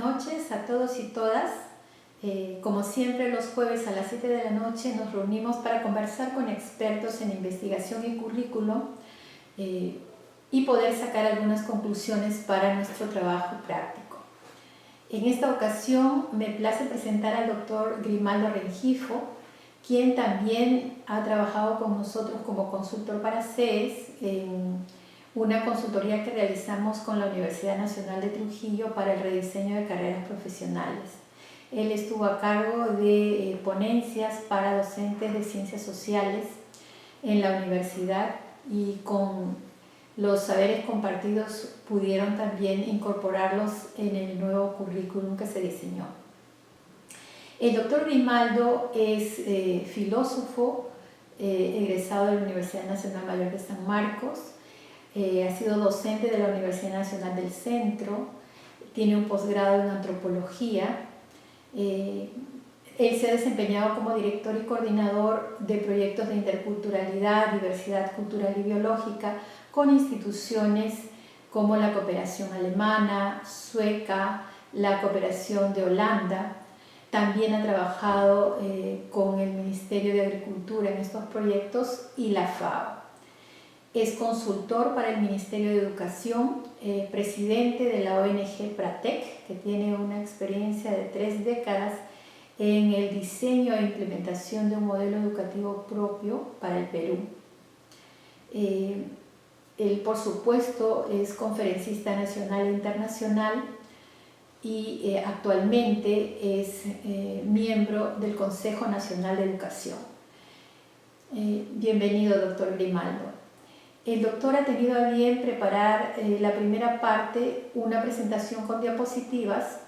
noches a todos y todas. Como siempre, los jueves a las 7 de la noche nos reunimos para conversar con expertos en investigación y currículo y poder sacar algunas conclusiones para nuestro trabajo práctico. En esta ocasión me place presentar al doctor Grimaldo Rengifo, quien también ha trabajado con nosotros como consultor para CES en una consultoría que realizamos con la Universidad Nacional de Trujillo para el rediseño de carreras profesionales. Él estuvo a cargo de ponencias para docentes de ciencias sociales en la universidad y con los saberes compartidos pudieron también incorporarlos en el nuevo currículum que se diseñó. El doctor Grimaldo es filósofo, egresado de la Universidad Nacional Mayor de San Marcos, ha sido docente de la Universidad Nacional del Centro, tiene un posgrado en antropología. Él se ha desempeñado como director y coordinador de proyectos de interculturalidad, diversidad cultural y biológica con instituciones como la cooperación alemana, sueca, la cooperación de Holanda. También ha trabajado con el Ministerio de Agricultura en estos proyectos y la FAO. Es consultor para el Ministerio de Educación, presidente de la ONG Pratec, que tiene una experiencia de 3 décadas en el diseño e implementación de un modelo educativo propio para el Perú. Él, por supuesto, es conferencista nacional e internacional y actualmente es miembro del Consejo Nacional de Educación. Bienvenido, doctor Grimaldo. El doctor ha tenido a bien preparar la primera parte, una presentación con diapositivas,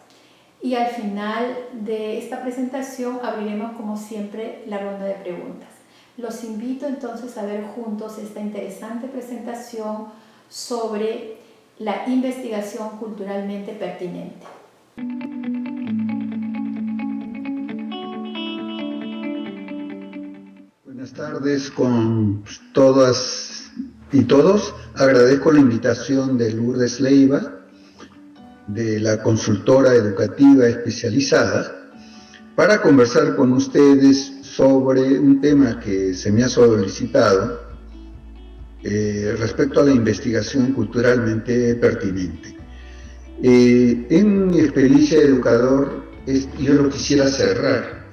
y al final de esta presentación abriremos, como siempre, la ronda de preguntas. Los invito entonces a ver juntos esta interesante presentación sobre la investigación culturalmente pertinente. Buenas tardes con todas y todos. Agradezco la invitación de Lourdes Leiva, de la consultora educativa especializada, para conversar con ustedes sobre un tema que se me ha solicitado respecto a la investigación culturalmente pertinente. En mi experiencia de educador, yo lo quisiera cerrar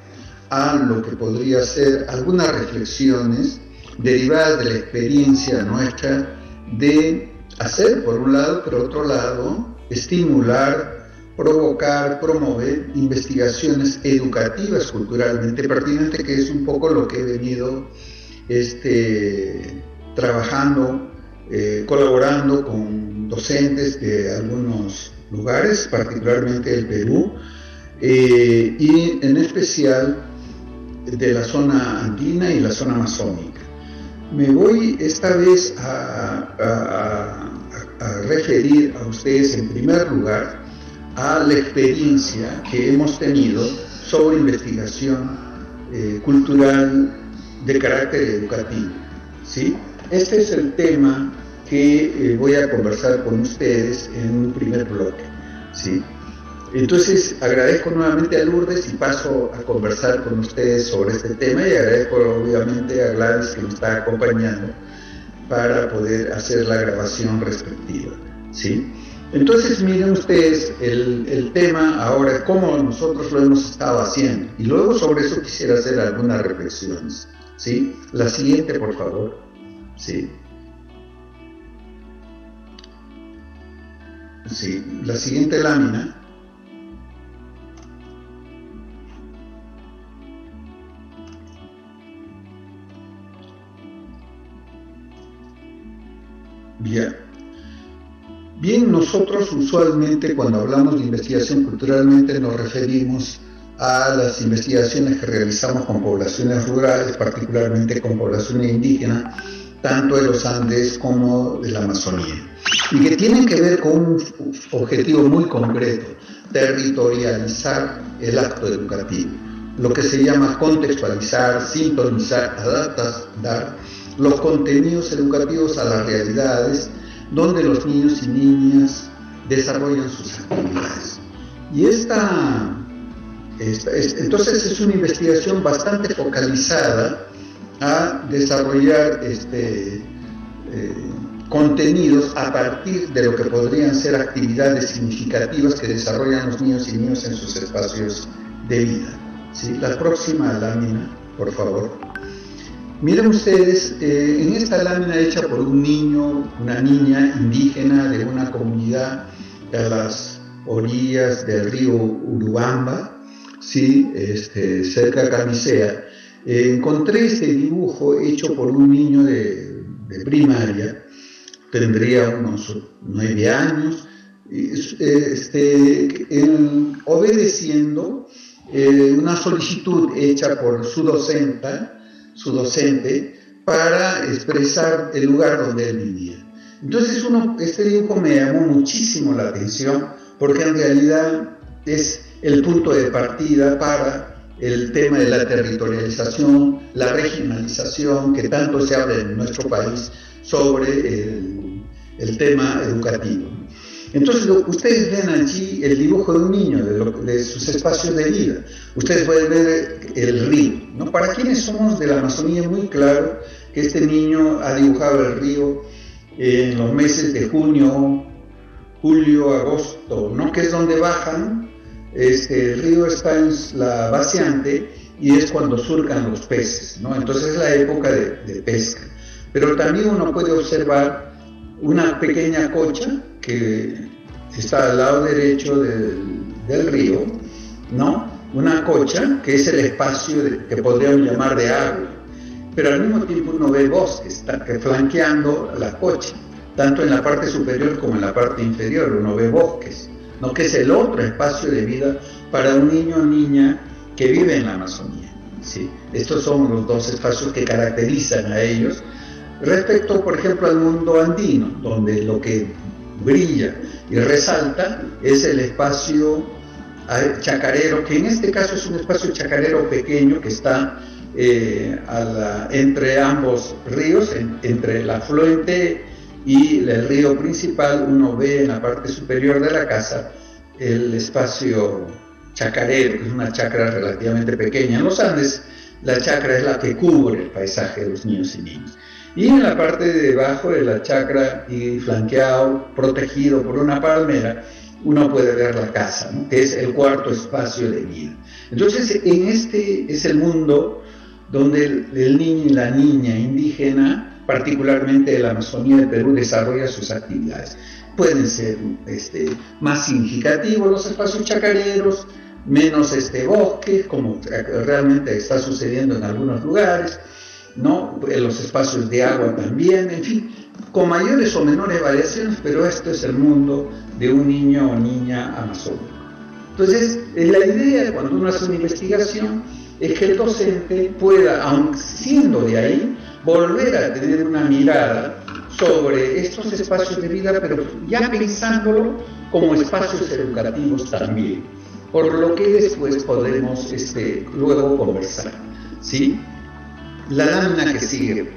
a lo que podría ser algunas reflexiones derivadas de la experiencia nuestra de hacer, por un lado, por otro lado, estimular, provocar, promover investigaciones educativas culturalmente pertinentes, que es un poco lo que he venido trabajando, colaborando con docentes de algunos lugares, particularmente del Perú, y en especial de la zona andina y la zona amazónica. Me voy esta vez a referir a ustedes en primer lugar a la experiencia que hemos tenido sobre investigación cultural de carácter educativo, ¿sí? Este es el tema que voy a conversar con ustedes en un primer bloque, ¿sí? Entonces agradezco nuevamente a Lourdes y paso a conversar con ustedes sobre este tema, y agradezco obviamente a Gladys, que nos está acompañando para poder hacer la grabación respectiva, ¿sí? Entonces miren ustedes el tema ahora, cómo nosotros lo hemos estado haciendo, y luego sobre eso quisiera hacer algunas reflexiones, ¿sí? La siguiente, por favor, ¿sí? Sí, la siguiente lámina. Bien, nosotros usualmente cuando hablamos de investigación culturalmente nos referimos a las investigaciones que realizamos con poblaciones rurales, particularmente con poblaciones indígenas, tanto de los Andes como de la Amazonía, y que tienen que ver con un objetivo muy concreto: territorializar el acto educativo, lo que se llama contextualizar, sintonizar, adaptar los contenidos educativos a las realidades donde los niños y niñas desarrollan sus actividades. Y entonces es una investigación bastante focalizada a desarrollar contenidos a partir de lo que podrían ser actividades significativas que desarrollan los niños y niñas en sus espacios de vida. ¿Sí? La próxima lámina, por favor. Miren ustedes, en esta lámina hecha por un niño, una niña indígena de una comunidad a las orillas del río Urubamba, ¿sí? Cerca de Camisea, encontré este dibujo hecho por un niño de primaria, tendría unos 9 años, obedeciendo una solicitud hecha por su docente para expresar el lugar donde él vivía. Entonces este dibujo me llamó muchísimo la atención porque en realidad es el punto de partida para el tema de la territorialización, la regionalización que tanto se habla en nuestro país sobre el tema educativo. Entonces ustedes ven allí el dibujo de un niño, de sus espacios de vida. Ustedes pueden ver el río, ¿no? Para quienes somos de la Amazonía, muy claro que este niño ha dibujado el río en los meses de junio, julio, agosto, ¿no? Que es donde bajan. El río está en la vaciante y es cuando surcan los peces, ¿no? Entonces es la época de pesca. Pero también uno puede observar una pequeña cocha que está al lado derecho del río, ¿no? Una cocha que es el espacio que podríamos llamar de agua, pero al mismo tiempo uno ve bosques flanqueando la cocha, tanto en la parte superior como en la parte inferior, uno ve bosques, ¿no? Que es el otro espacio de vida para un niño o niña que vive en la Amazonía, ¿sí? Estos son los dos espacios que caracterizan a ellos. Respecto, por ejemplo, al mundo andino, donde lo que brilla y resalta es el espacio chacarero, que en este caso es un espacio chacarero pequeño que está entre ambos ríos, entre el afluente y el río principal. Uno ve en la parte superior de la casa el espacio chacarero, que es una chacra relativamente pequeña. En los Andes, la chacra es la que cubre el paisaje de los niños y niñas. Y en la parte de debajo de la chacra y flanqueado, protegido por una palmera, uno puede ver la casa, ¿no? Que es el cuarto espacio de vida. Entonces, este es el mundo donde el niño y la niña indígena, particularmente de la Amazonía de Perú, desarrolla sus actividades. Pueden ser más significativos los espacios chacareros, menos bosque, como realmente está sucediendo en algunos lugares, ¿no? En los espacios de agua también, en fin, con mayores o menores variaciones, pero esto es el mundo de un niño o niña amazónico. Entonces, la idea cuando uno hace una investigación es que el docente pueda, aun siendo de ahí, volver a tener una mirada sobre estos espacios de vida, pero ya pensándolo como espacios educativos también, por lo que después podremos luego conversar, ¿sí? La lámina que sigue.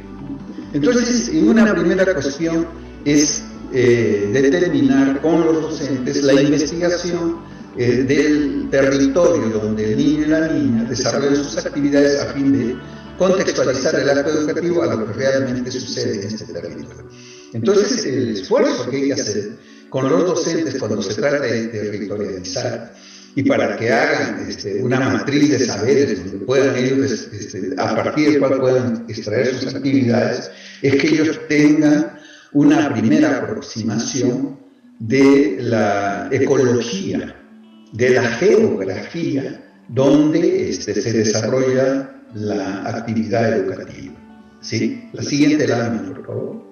Entonces, una primera cuestión es determinar con los docentes la investigación del territorio donde el niño y la niña desarrollan sus actividades a fin de contextualizar el acto educativo a lo que realmente sucede en este territorio. Entonces, el esfuerzo que hay que hacer con los docentes cuando se trata de territorializar y para que hagan una matriz de saberes donde puedan ellos, a partir del cual puedan extraer sus actividades, es que ellos tengan una primera aproximación de la ecología, de la geografía, donde se desarrolla la actividad educativa. ¿Sí? La siguiente lámina, por favor.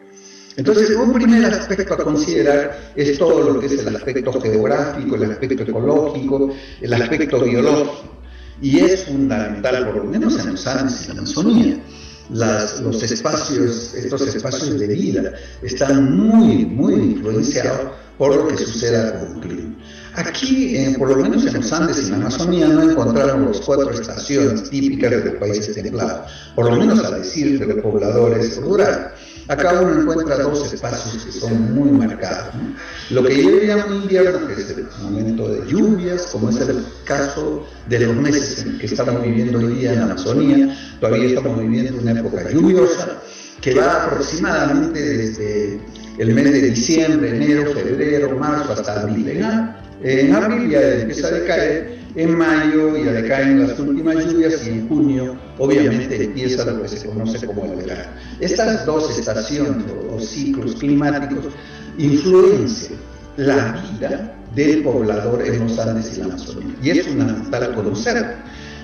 Entonces, un primer aspecto a considerar es todo lo que es el aspecto geográfico, el aspecto ecológico, el aspecto biológico. Y es fundamental, por lo menos en los Andes y en la Amazonía. Estos espacios de vida están muy, muy influenciados por lo que suceda con el clima. Aquí, por lo menos en los Andes y en la Amazonía, no encontramos las 4 estaciones típicas de los países templados, por lo menos a decir de los pobladores rurales. acá uno encuentra dos espacios que son muy marcados, ¿no? Lo que yo llamo invierno, que es el momento de lluvias, como es el caso de los meses que estamos viviendo hoy día en la Amazonía. Todavía estamos viviendo una época lluviosa que va aproximadamente desde el mes de diciembre, enero, febrero, marzo hasta abril. En abril ya empieza a decaer, en mayo ya decaen las últimas lluvias y en junio obviamente empieza lo que se conoce como el verano. Estas dos estaciones o ciclos climáticos influencian la vida del poblador en los Andes y la Amazonía, y es fundamental conocerlo.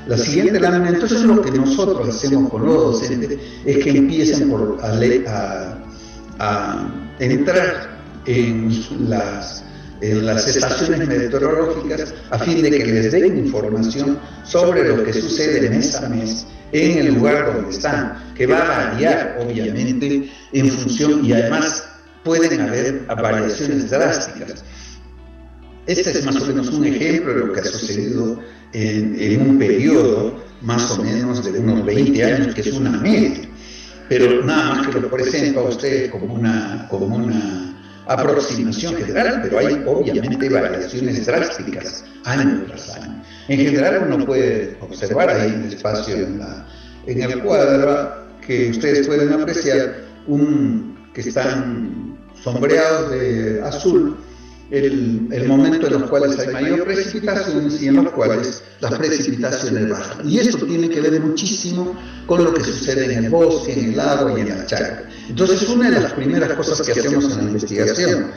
La siguiente lámina, entonces lo que nosotros hacemos con los docentes es que empiecen a entrar en las estaciones meteorológicas a fin de que les den información sobre lo que sucede mes a mes en el lugar donde están, que va a variar obviamente en función, y además pueden haber variaciones drásticas. Este es más o menos un ejemplo de lo que ha sucedido en un periodo más o menos de unos 20 años, que es una media, pero nada más que lo presento a ustedes como una aproximación general, pero hay obviamente variaciones drásticas año tras año. En general uno puede observar ahí en el espacio, en el cuadro que ustedes pueden apreciar, que están sombreados de azul, el momento en los cuales hay mayor precipitaciones y en los cuales las precipitaciones bajan. Y esto tiene que ver muchísimo con lo que sucede en el bosque, en el agua y en la chacra. Entonces, una de las primeras cosas que hacemos en la investigación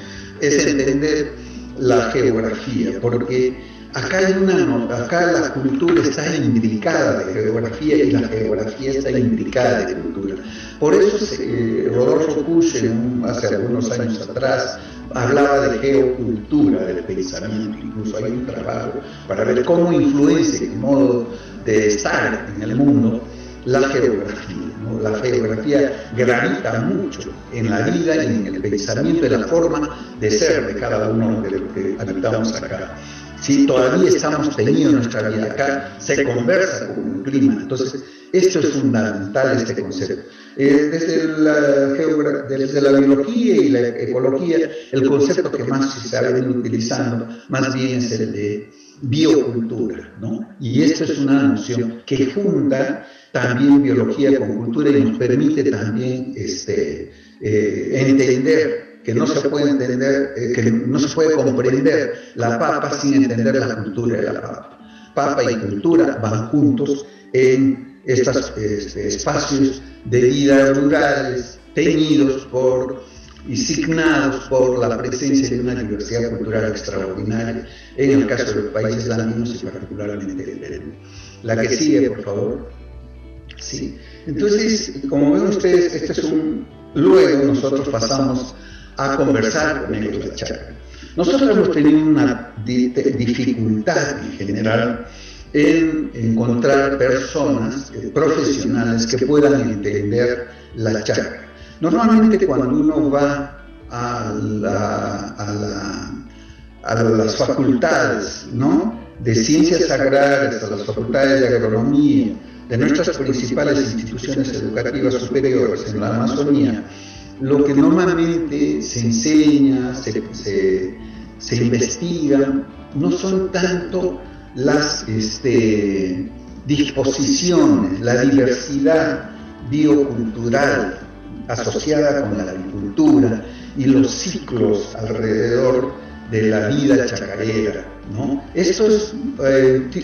es entender la geografía, porque acá la cultura está imbricada de geografía y la geografía está imbricada de cultura. Por eso Rodolfo Kusch, hace algunos años atrás, hablaba de geocultura del pensamiento. Incluso hay un trabajo para ver cómo influencia el modo de estar en el mundo la geografía, ¿no? La geografía gravita mucho en la vida y en el pensamiento, en la forma de ser de cada uno de los que habitamos acá. Si todavía estamos teniendo nuestra vida acá, se conversa con el clima. Entonces, esto es fundamental, este concepto. Desde la biología y la ecología, el concepto que más se ha venido utilizando más bien es el de biocultura, ¿no? Y esto es una noción que junta también biología con cultura y nos permite también entender que no se puede comprender la papa sin entender la cultura de la papa. Papa y cultura van juntos en estos espacios de vida rurales, teñidos y signados por la presencia de una diversidad cultural extraordinaria, en el caso de los países andinos y particularmente el Perú. La que sigue, por favor. Sí. Entonces, como ven ustedes, luego nosotros pasamos a conversar con ellos la chacra. Nosotros hemos tenido una dificultad en general en encontrar personas profesionales que puedan entender la chacra. Normalmente cuando uno va a las facultades, ¿no?, de ciencias agrarias, a las facultades de agronomía, de nuestras principales instituciones educativas superiores en la Amazonía, lo que normalmente se enseña, se investiga, no son tanto las disposiciones, la diversidad biocultural asociada con la agricultura y los ciclos alrededor de la vida chacarera, ¿no? Esto es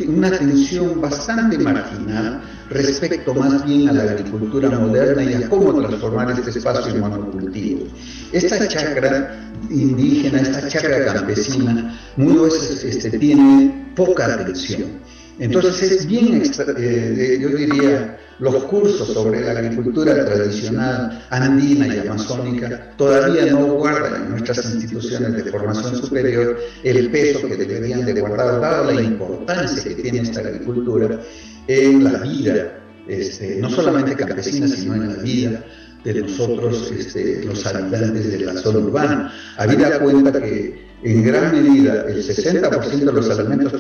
una atención bastante marginal respecto más bien a la agricultura moderna y a cómo transformar este espacio en monocultivos. Esta chacra indígena, esta chacra campesina, muchas veces tiene poca atención. Entonces es bien, yo diría, los cursos sobre la agricultura tradicional andina y amazónica todavía no guardan en nuestras instituciones de formación superior el peso que deberían de guardar, dado la importancia que tiene esta agricultura en la vida, no solamente campesina, sino en la vida de nosotros, los habitantes de la zona urbana. Habida cuenta que en gran medida el 60% de los alimentos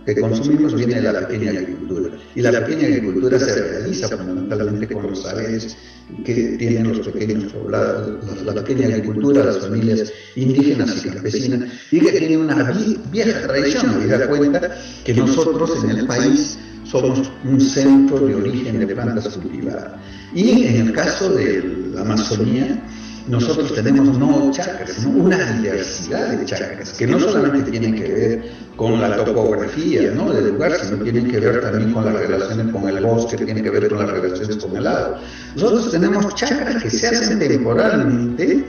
que consumimos viene de la pequeña agricultura. Y la pequeña agricultura se realiza fundamentalmente con los saberes que tienen los pequeños poblados, la pequeña agricultura, las familias indígenas y campesinas, y que tiene una vieja tradición. Habida cuenta que nosotros en el país somos un centro de origen de plantas cultivadas. Y en el caso de la Amazonía, nosotros tenemos no chacras, sino una diversidad de chacras, que no solamente tienen que ver con la topografía, ¿no?, del lugar, sino tienen que ver también con las relaciones con el bosque, tienen que ver con las relaciones con el agua. Nosotros tenemos chacras que se hacen temporalmente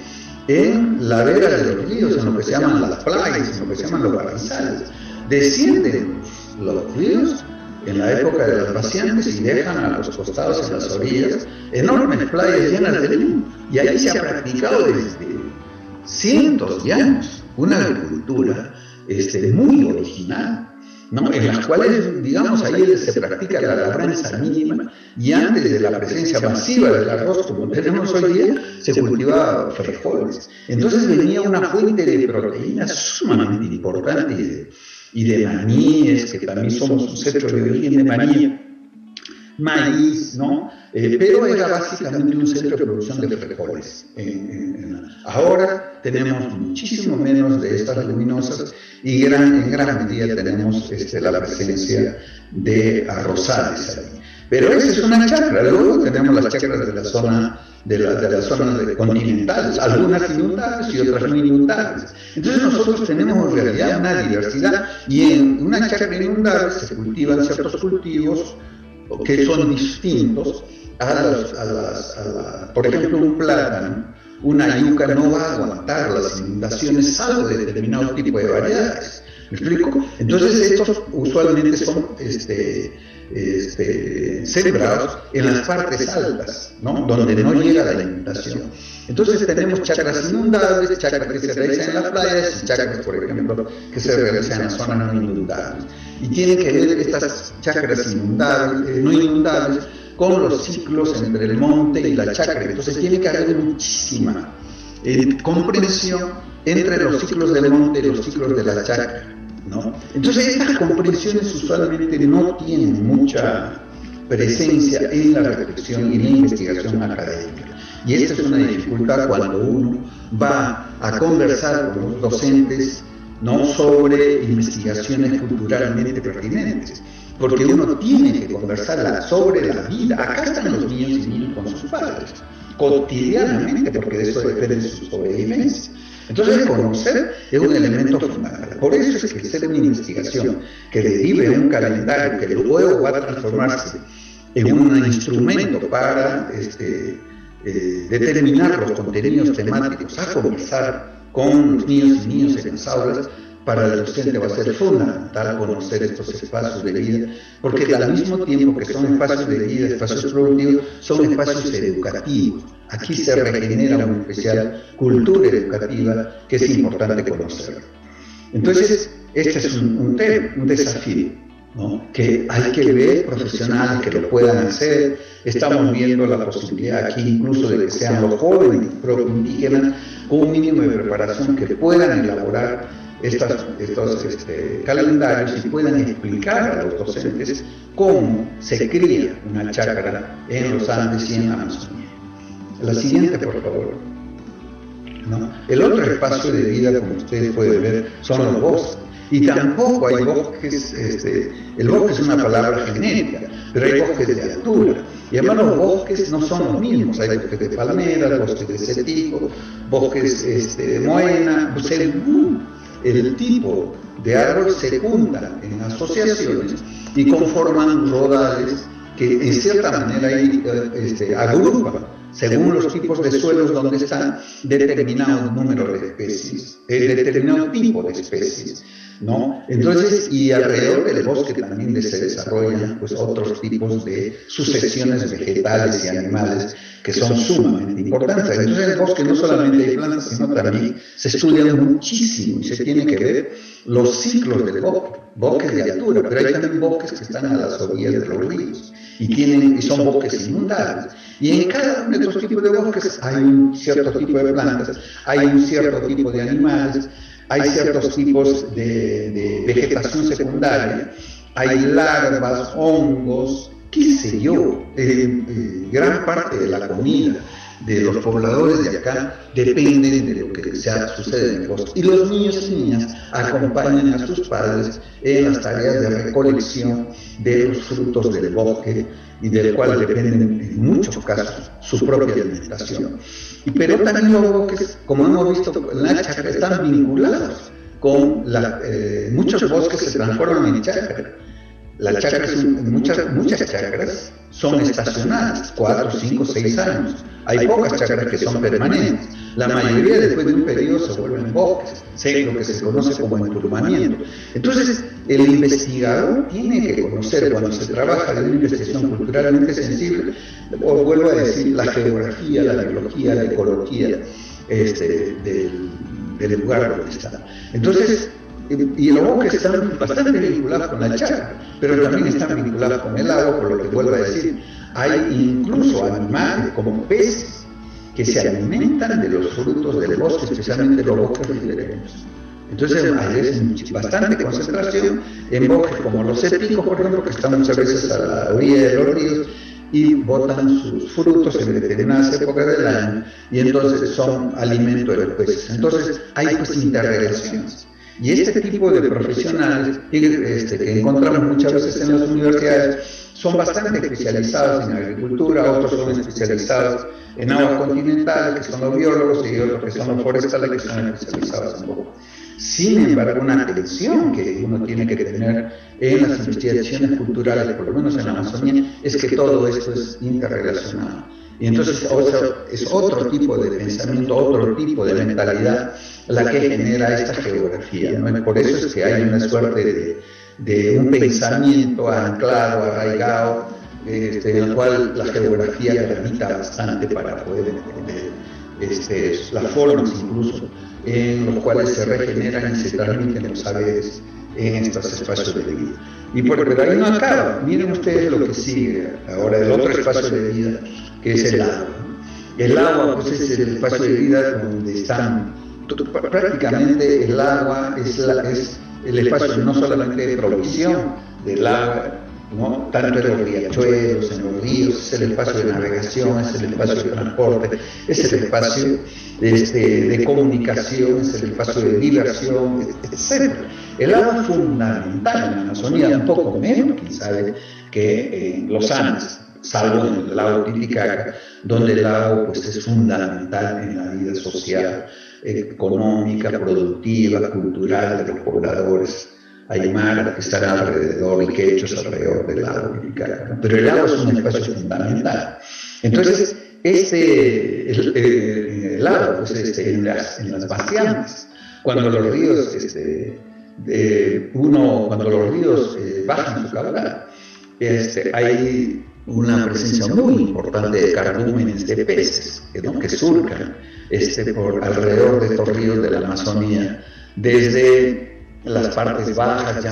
en la vera de los ríos, en lo que se llaman las playas, en lo que se llaman los barrizales. Descienden los ríos en la época de las vaciantes y dejan a los costados, en las orillas, enormes playas llenas de luz. Y ahí se ha practicado desde cientos de años una agricultura muy original, ¿no?, en las cuales, digamos, ahí se practica la labranza mínima, y antes de la presencia masiva del arroz como tenemos hoy día, se cultivaba frijoles. Entonces venía una fuente de proteínas sumamente importante y de maníes, que también somos un centro de origen de maní, maíz, ¿no? Pero era básicamente un centro de producción de frijoles. Ahora tenemos muchísimo menos de estas leguminosas y en gran medida tenemos la presencia de arrozales ahí. Pero esa es una chacra. Luego tenemos las chacras de la zona continentales, algunas inundables y otras no inundables. Entonces nosotros tenemos en realidad una diversidad, y en una chacra inundable se cultivan ciertos cultivos que son distintos por ejemplo, un plátano, una yuca no va a aguantar las inundaciones salvo de determinado tipo de variedades. ¿Me explico? Entonces estos usualmente son sembrados en las partes altas, ¿no?, donde no llega la inundación. Entonces tenemos chacras inundables, chacras que se realizan en las playas, y chacras, por ejemplo, que se realizan en las zonas no inundables. Y tienen que ver estas chacras no inundables con los ciclos entre el monte y la chacra. Entonces tiene que haber muchísima comprensión entre los ciclos del monte y los ciclos de la chacra, ¿no? Entonces estas comprensiones usualmente no tienen mucha presencia en la reflexión y en la investigación académica. Y esta es una dificultad cuando uno va a conversar con los docentes, ¿no?, sobre investigaciones culturalmente pertinentes. Porque uno tiene que conversar sobre la vida. Acá están los niños y niños con sus padres, cotidianamente, porque de eso depende de su sobrevivencia. Entonces, conocer es un elemento fundamental. Por eso es que hacer una investigación que derive en un calendario que luego va a transformarse en un instrumento para determinar los contenidos temáticos a conversar con los niños y niñas en las aulas. Para el docente va a ser fundamental conocer estos espacios de vida, porque al mismo tiempo que son espacios de vida, espacios productivos, son espacios educativos. Aquí se regenera una especial cultura educativa que es importante conocer. Entonces, este es un desafío, ¿no?, que hay que ver profesionales que lo puedan hacer. Estamos viendo la posibilidad aquí incluso de que sean los jóvenes indígenas con un mínimo de preparación que puedan elaborar estos calendarios y puedan explicar a los docentes cómo se cría una chacra en los Andes y en la Amazonía. La siguiente, por favor. ¿No? El otro espacio de vida, como ustedes pueden ver, son los bosques. Y tampoco hay bosques, el bosque es una palabra genérica, pero hay bosques de altura. Y además los bosques no son los mismos, hay bosques de palmeras, bosques de cetico, bosques de moena, según el tipo de árbol se juntan en asociaciones y conforman rodales que en cierta manera agrupan, según los tipos de suelos donde están, determinado número de especies, determinado tipo de especies, ¿no? Entonces, y alrededor del bosque también se desarrollan pues otros tipos de sucesiones vegetales y animales que son sumamente importantes. Entonces en el bosque no solamente hay plantas, sino también se estudian muchísimo y se tiene que ver los ciclos del bosque, bosques de altura, pero hay también bosques que están a las orillas de los ríos y son bosques inundables. Y en cada uno de estos tipos de bosques hay un cierto tipo de plantas, hay un cierto tipo de animales, hay ciertos tipos de vegetación secundaria, hay larvas, hongos, qué sé yo, gran parte de la comida de los pobladores de acá dependen de lo que sucede en el bosque. Y los niños y niñas acompañan a sus padres en las tareas de recolección de los frutos del bosque y del cual dependen en muchos casos su propia alimentación. Pero también los bosques, como hemos visto en la chacra, están vinculados con muchos bosques se transforman en chacra. Las chacras, muchas chacras son estacionales, 4, 5, 6 años. Hay pocas chacras que son permanentes. La mayoría después de un periodo se vuelven bosques, lo que se conoce como enturmamiento. Entonces, el investigador tiene que conocer, cuando se trabaja de una investigación culturalmente sensible, o vuelvo a decir, la geografía, la biología, la ecología del lugar donde está. Entonces, y los bosques están bastante vinculados con la chacra, pero también están vinculados con el agua, por lo que vuelvo a decir, hay incluso animales como peces que se alimentan de los frutos del bosque, especialmente los bosques ribereños. Entonces hay bastante concentración en bosques como los épicos, por ejemplo, que están muchas veces a la orilla de los ríos y botan sus frutos en determinadas épocas del año, y entonces son alimento de los peces. Entonces hay pues interrelaciones. Y este tipo de profesionales que encontramos muchas veces en las universidades son bastante especializados en agricultura, otros son especializados en aguas continentales, que son los biólogos, y otros que son los forestales, que son especializados en bosques. Sin embargo, una atención que uno tiene que tener en las investigaciones culturales, por lo menos en la Amazonía, es que todo esto es interrelacionado. Y entonces es otro tipo de pensamiento, otro tipo de mentalidad la que genera esta geografía, ¿no? Por eso es que hay una suerte de un pensamiento anclado, arraigado, en el cual la geografía gravita bastante para poder entender las formas incluso en los cuales se regeneran y se transmiten los saberes en estos espacios de vida. Pero ahí no acaba. Miren ustedes lo que sigue ahora, el otro espacio de vida, que es el agua. El agua pues, es el espacio de vida donde están, prácticamente el agua es el espacio no solamente de provisión del agua, ¿no? Tanto en los riachuelos, en los ríos, es el espacio de navegación, es el espacio de transporte, es el espacio de comunicación, es el espacio de diversión, etc. El agua es fundamental en la Amazonía, un poco menos, quién sabe, que en los Andes, salvo en el lago Titicaca, donde el agua pues, es fundamental en la vida social, económica, productiva, cultural de los pobladores aymaras que están alrededor y quechos alrededor del lago Titicaca. Pero el agua es un espacio fundamental. Entonces, el agua pues, en las bastianas, cuando los ríos bajan su caudal, hay una presencia muy importante de cardúmenes de peces, ¿no? Que surcan por alrededor de estos ríos de la Amazonía, desde las partes bajas,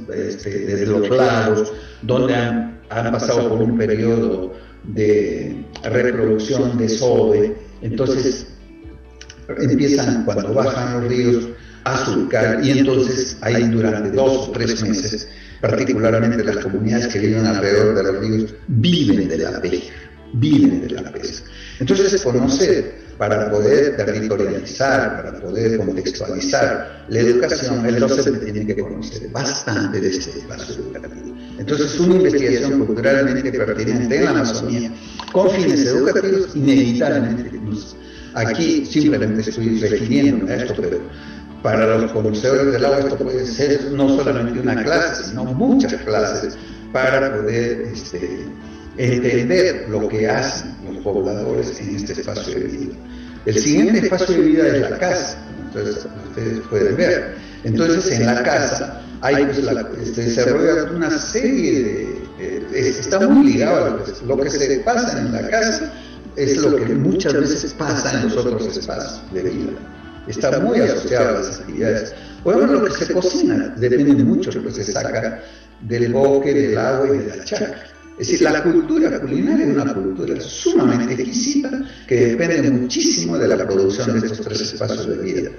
desde los lagos, donde han pasado por un periodo de reproducción de desove. Entonces empiezan, cuando bajan los ríos, a surcar, y entonces ahí durante 2 o 3 meses, particularmente las comunidades que viven alrededor de los ríos, viven de la pesca. Entonces, conocer, para poder territorializar, para poder contextualizar la educación, el docente tiene que conocer bastante de este espacio educativo. Entonces, una investigación culturalmente pertinente en la Amazonía, con fines educativos, inevitablemente, aquí simplemente estoy refiriéndome a esto, pero para los conocedores del agua esto puede ser no solamente una clase, sino muchas clases para poder entender lo que hacen los pobladores en este espacio de vida. El siguiente espacio de vida es la casa, entonces ustedes pueden ver. Entonces en la casa hay pues, se desarrolla una serie está muy ligado a lo que se pasa en la casa, es lo que muchas veces pasa en los otros espacios de vida. Está muy asociado a las actividades. Por ejemplo, lo que se cocina depende mucho de lo que se saca del bosque, del agua y de la chacra. Es decir, la cultura culinaria es una cultura sumamente exquisita que depende muchísimo de la producción de estos tres espacios de vida.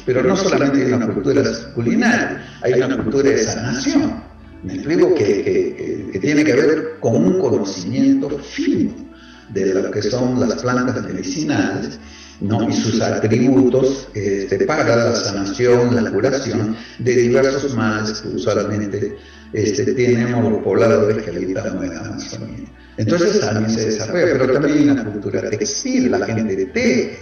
Pero no solamente hay una cultura culinaria, hay una cultura de sanación. Me explico que tiene que ver con un conocimiento fino de lo que son las plantas medicinales, ¿no? Y sus atributos para la sanación, la curación de diversos males que usualmente tenemos los pobladores que habitamos en la Amazonía. Entonces también se desarrolla, pero también hay una cultura textil, la gente teje,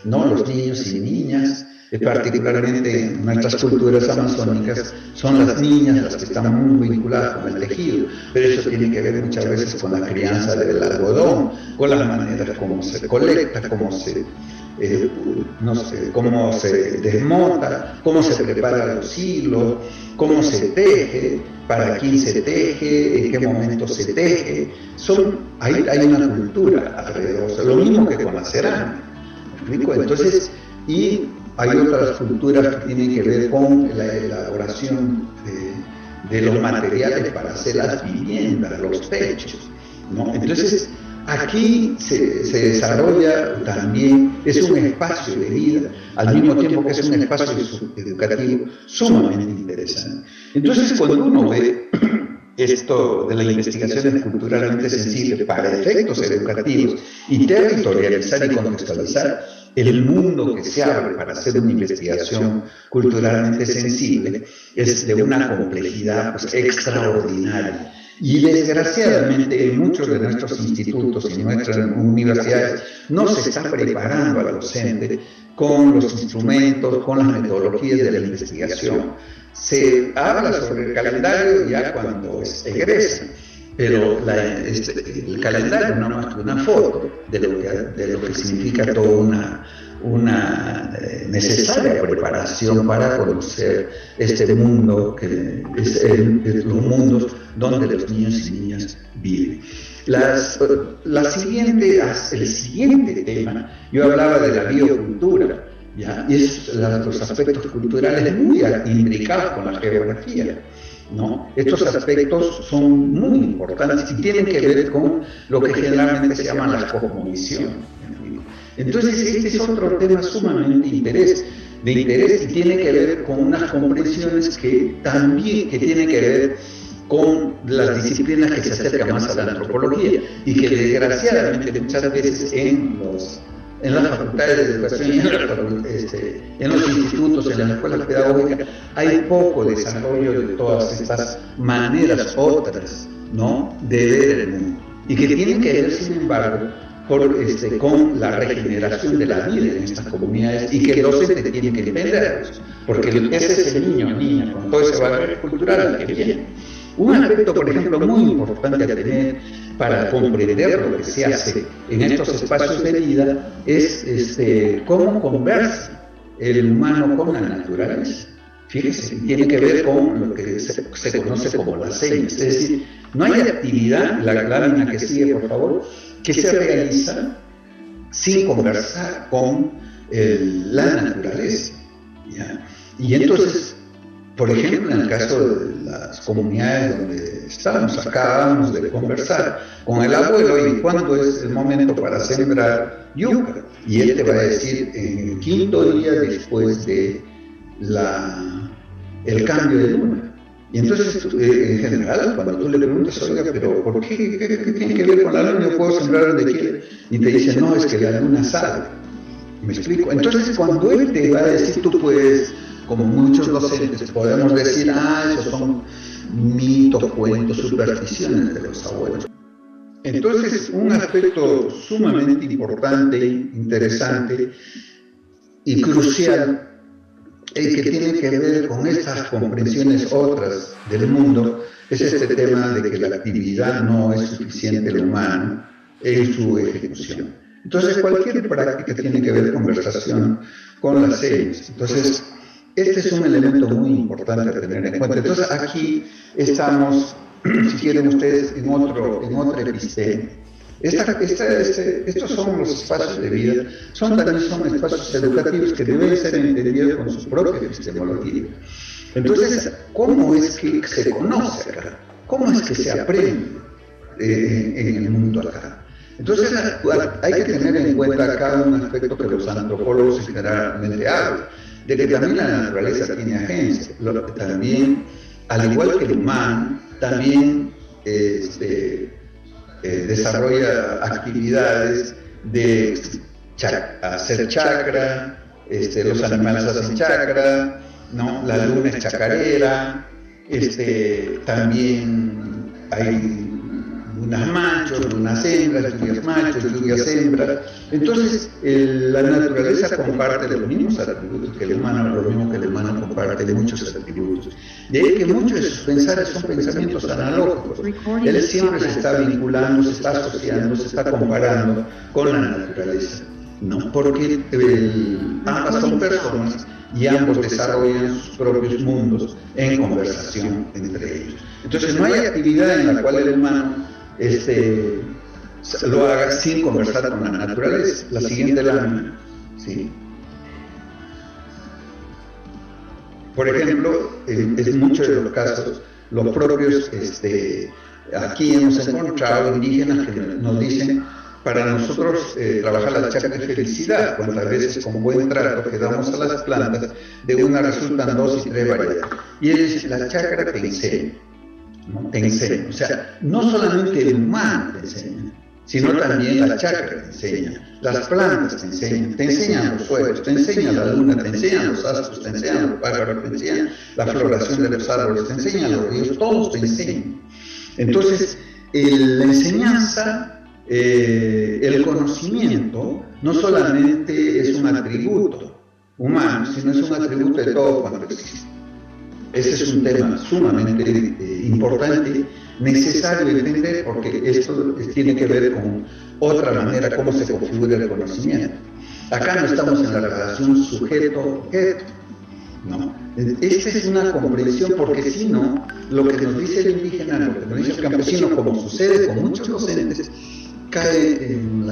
¿no? Los niños y niñas, particularmente en nuestras culturas amazónicas, son las niñas las que están muy vinculadas con el tejido, pero eso tiene que ver muchas veces con la crianza del algodón, con las maneras como se colecta, cómo se desmonta, cómo se prepara los hilos, cómo se teje, para quién se teje, en qué momento se teje. Hay una cultura alrededor, lo mismo que con la cerámica. ¿Me explico? Entonces, y hay otras culturas que tienen que ver con la elaboración de los materiales para hacer las viviendas, los techos, ¿no? Entonces, aquí se desarrolla también, es un espacio de vida, al mismo tiempo que es un espacio educativo sumamente interesante. Entonces, cuando uno ve esto de la investigación es culturalmente sensible para efectos educativos y territorializar y contextualizar el mundo que se abre para hacer una investigación culturalmente sensible, es de una complejidad extraordinaria. Y desgraciadamente en muchos de nuestros institutos y nuestras universidades no se está preparando al docente con los instrumentos, con las metodologías de la investigación. Se habla sobre el calendario ya cuando egresa, pero el calendario no muestra una foto de lo que significa toda una necesaria preparación para conocer este mundo, que es los mundos donde los niños y niñas viven. El siguiente tema, yo hablaba de la biocultura, ¿ya? Y los aspectos culturales muy imbricados con la geografía, ¿no? Estos aspectos son muy importantes y tienen que ver con lo que generalmente se llama la cosmovisión. Entonces, este es otro tema sumamente de interés y tiene que ver con unas comprensiones que tienen que ver con las disciplinas que se acercan más a la antropología y que desgraciadamente muchas veces en las facultades de educación y en los institutos, en las escuelas pedagógicas, hay poco desarrollo de todas estas maneras otras, ¿no?, de ver el mundo, y que tienen que ver, sin embargo, con la regeneración de la vida en estas comunidades, y que el docente tiene que entenderlos, porque ese es el niño o niña con todo ese valor cultural al que viene. Un aspecto, por ejemplo, muy importante a tener para comprender lo que se hace en estos espacios de vida es cómo conversa el humano con la naturaleza. Fíjese, tiene que ver con lo que se conoce como las señas. Es decir, no hay actividad, la lámina que sigue, por favor, que se realiza sin conversar con la naturaleza, ¿ya? Y entonces, por ejemplo, en el caso de las comunidades donde acabamos de conversar con el abuelo, y cuándo es el momento para sembrar yuca, y él te va a decir en el quinto día después de el cambio de luna. Y entonces, en general, cuando tú le preguntas, oiga, pero ¿por qué tiene que ver con la luna? Yo puedo sembrar donde quiera. Y te dicen, no, es que la luna sale. ¿Me explico? Entonces, cuando él te va a decir, tú puedes, como muchos docentes, podemos decir, esos son mitos, cuentos, supersticiones de los abuelos. Entonces, un aspecto sumamente importante, interesante y crucial, que tiene que ver con estas comprensiones otras del mundo, es este tema de que la actividad no es suficiente del humano en su ejecución. Entonces, cualquier práctica tiene que ver conversación con las señas. Entonces, este es un elemento muy importante a tener en cuenta. Entonces, aquí estamos, si quieren ustedes, en otra episteme. Estos son los espacios de vida, también son espacios educativos que deben ser entendidos con su propia epistemología. Entonces, ¿cómo es que se conoce acá? ¿Cómo es que se aprende? en el mundo acá. Entonces hay que tener en cuenta acá un aspecto que los antropólogos generalmente hablan, de que también la naturaleza tiene agencia, también, al igual que el humano, también desarrolla actividades de hacer chakra, los animales hacen chakra, ¿no? La luna es chacarera, también hay lunas machos, lunas hembras, lluvias machos, lluvias hembras. Entonces, la naturaleza comparte los mismos atributos que el humano, lo mismo que el humano comparte de muchos atributos. De ahí que muchos de sus pensares son pensamientos analógicos. Él siempre se está vinculando, se está asociando, se está comparando con la naturaleza, ¿no? Porque ambas son personas y ambos desarrollan sus propios mundos en conversación entre ellos. Entonces, no hay actividad en la cual el humano lo haga sin conversar con la naturaleza. La siguiente lámina, ¿sí? Por ejemplo, en muchos de los casos, los propios, aquí hemos encontrado indígenas que nos dicen, para nosotros trabajar la chakra de felicidad, cuántas veces con buen trato que damos a las plantas, de una resultan 2 y 3 variedades. Y él dice, la chakra te enseña, ¿no? Te enseña. O sea, no solamente el humano te enseña, sino también la chakra te enseña, las plantas te enseñan los suelos, te enseñan la luna, te enseñan los astros, te enseñan los pájaros, te enseñan la floración de los árboles, te enseñan los ríos, todos te enseñan. Entonces, la enseñanza, el conocimiento, no solamente es un atributo humano, sino es un atributo de todo cuanto existe. Ese es un tema sumamente importante, necesario entender, porque esto tiene que ver con otra manera, cómo se configura el conocimiento. Acá no estamos en la relación sujeto-objeto, ¿no? Esta es una comprensión, porque si no, lo que nos dice el indígena, lo que nos dice el campesino, como sucede con muchos docentes, cae en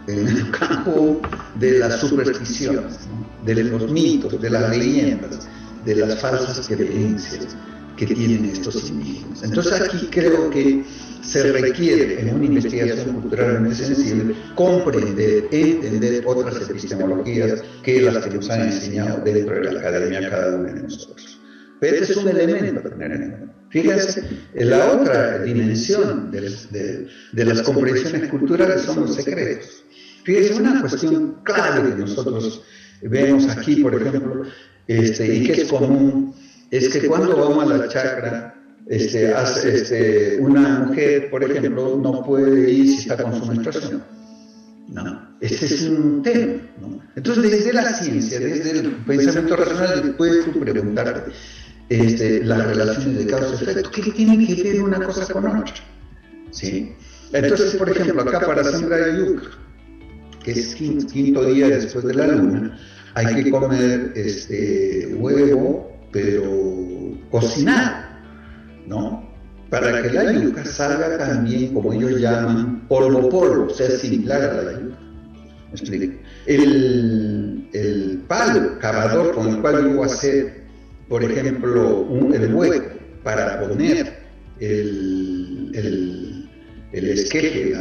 el campo de las supersticiones, ¿no? De los mitos, de las leyendas, de las falsas creencias que tienen estos indígenas. Entonces aquí creo que se requiere, en una investigación culturalmente sensible, comprender, entender otras epistemologías que las que nos han enseñado dentro de la academia cada uno de nosotros. Pero este es un elemento a tener en cuenta. Fíjense, la otra dimensión de las comprensiones culturales son los secretos. Fíjense, una cuestión clave que nosotros vemos aquí, por ejemplo, y que es común, es que cuando vamos a la chacra, una mujer, por ejemplo, no puede ir si está con su menstruación. No, este es un tema, ¿no? Entonces, desde la ciencia, desde el pensamiento racional, puedes tú preguntarte las relaciones de causa-efecto, ¿qué tiene que ver una cosa con otra? ¿Sí? Entonces, por ejemplo, acá para sembrar yuca, que es quinto día después de la luna, hay que comer huevo, pero cocinado, ¿no? Para que la yuca salga también, como ellos llaman, polvo, sea similar a la yuca. ¿Me explico? El palo cavador con el cual yo voy a hacer, por ejemplo, el hueco para poner el esqueje,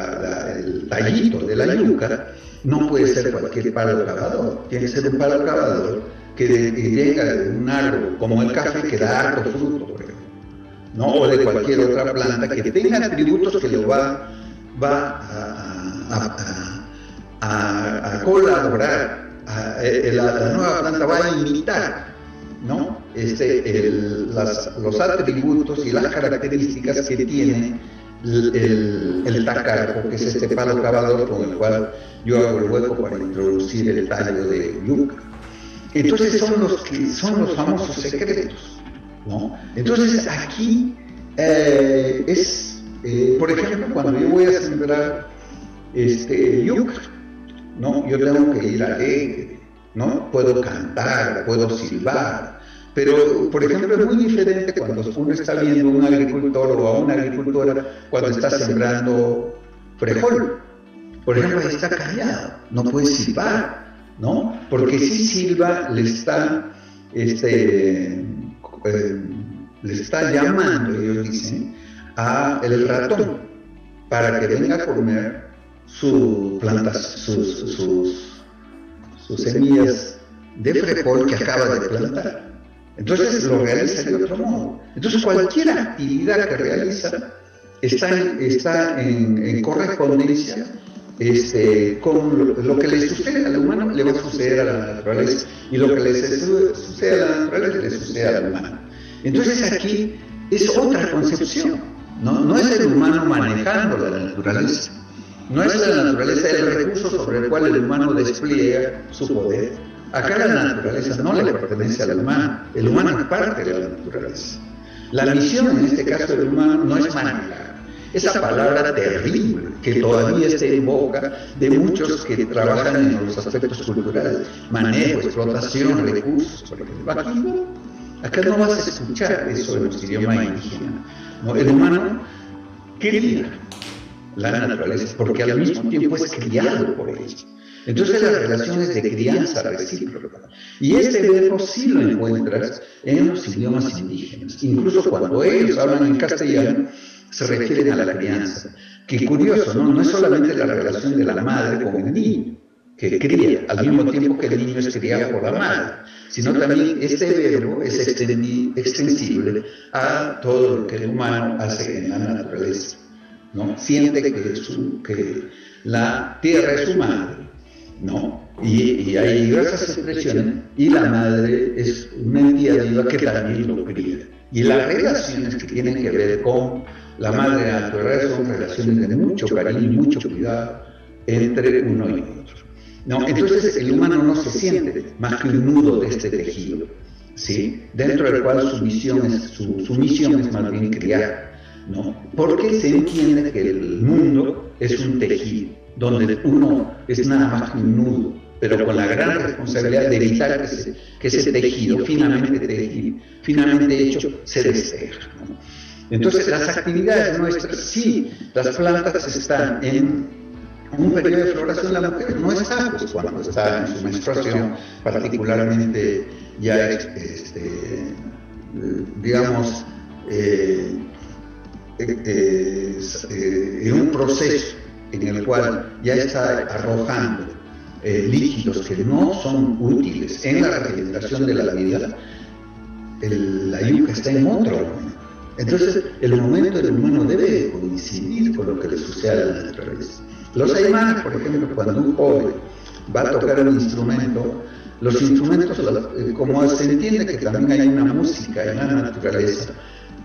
el tallito de la yuca, no puede ser cualquier palo cavador, tiene que ser un palo cavador que venga de un árbol como el café que da harto fruto, por ejemplo, ¿no? O de cualquier otra planta que tenga atributos que lo va a colaborar, la nueva planta va a imitar, ¿no? Los atributos y las características que tiene el tacarpo, que es este palo cavador con el cual yo hago el hueco para introducir el tallo de yuca. Entonces son los famosos secretos, ¿no? Entonces aquí por ejemplo, cuando yo voy a sembrar yuca, ¿no? Yo tengo que ir alegre, ¿no? Puedo cantar, puedo silbar, pero, por ejemplo, es muy diferente cuando uno está viendo a un agricultor o a una agricultora cuando está sembrando frijol. Por ejemplo, está callado, no puede silbar, ¿no? Porque si silba, le está llamando, ellos dicen, al ratón para que venga a comer sus semillas de frijol que acaba de plantar. Entonces lo realiza de otro modo. Entonces cualquier actividad que realiza está en correspondencia con lo que le sucede al humano, le va a suceder a la naturaleza, y lo que le sucede a la naturaleza le sucede al humano. Entonces aquí es otra concepción, no es el humano manejando la naturaleza, no es la naturaleza el recurso sobre el cual el humano despliega su poder. Acá la naturaleza no le pertenece al humano, el humano es parte de la naturaleza. La misión en este caso del humano no es manejar. Esa palabra terrible que todavía está en boca de muchos que trabajan en los aspectos culturales, manejo, explotación, recursos, por ejemplo. Acá no vas a escuchar eso en los idiomas indígenas. No, el humano cría la naturaleza porque al mismo tiempo es criado por ella. Entonces las relaciones de crianza recíproca. Y este verbo sí lo encuentras en los idiomas indígenas. Incluso cuando ellos hablan en castellano, se refieren a la crianza. Qué curioso, ¿no? No es solamente la relación de la madre con el niño, que cría, al mismo tiempo que el niño es criado por la madre, sino también este verbo es extensible a todo lo que el humano hace en la naturaleza, ¿no? Siente que la tierra es su madre, ¿no? Y hay diversas expresiones, y la madre es una entidad viva que también lo cría. Y las relaciones que tienen que ver con la madre naturaleza son relaciones de mucho cariño y mucho cuidado entre uno y otro, ¿no? Entonces el humano no se siente más que un nudo de este tejido, ¿sí? Dentro del cual su misión es más bien criar, ¿no? Porque se entiende que el mundo es un tejido, donde uno es nada más que un nudo, pero con la gran responsabilidad de evitar que ese tejido finalmente hecho se desteja, ¿no? Entonces las actividades nuestras, sí, las plantas están en un periodo de floración, la mujer no está, pues cuando está en su menstruación, particularmente ya digamos en un proceso en el cual ya está arrojando líquidos que no son útiles en la regeneración de la vida, la yuca está en otro momento. Entonces, el momento del humano debe coincidir con lo que le sucede a la naturaleza. Los aymaras, por ejemplo, cuando un joven va a tocar un instrumento, los instrumentos, como se entiende que también hay una música en la naturaleza,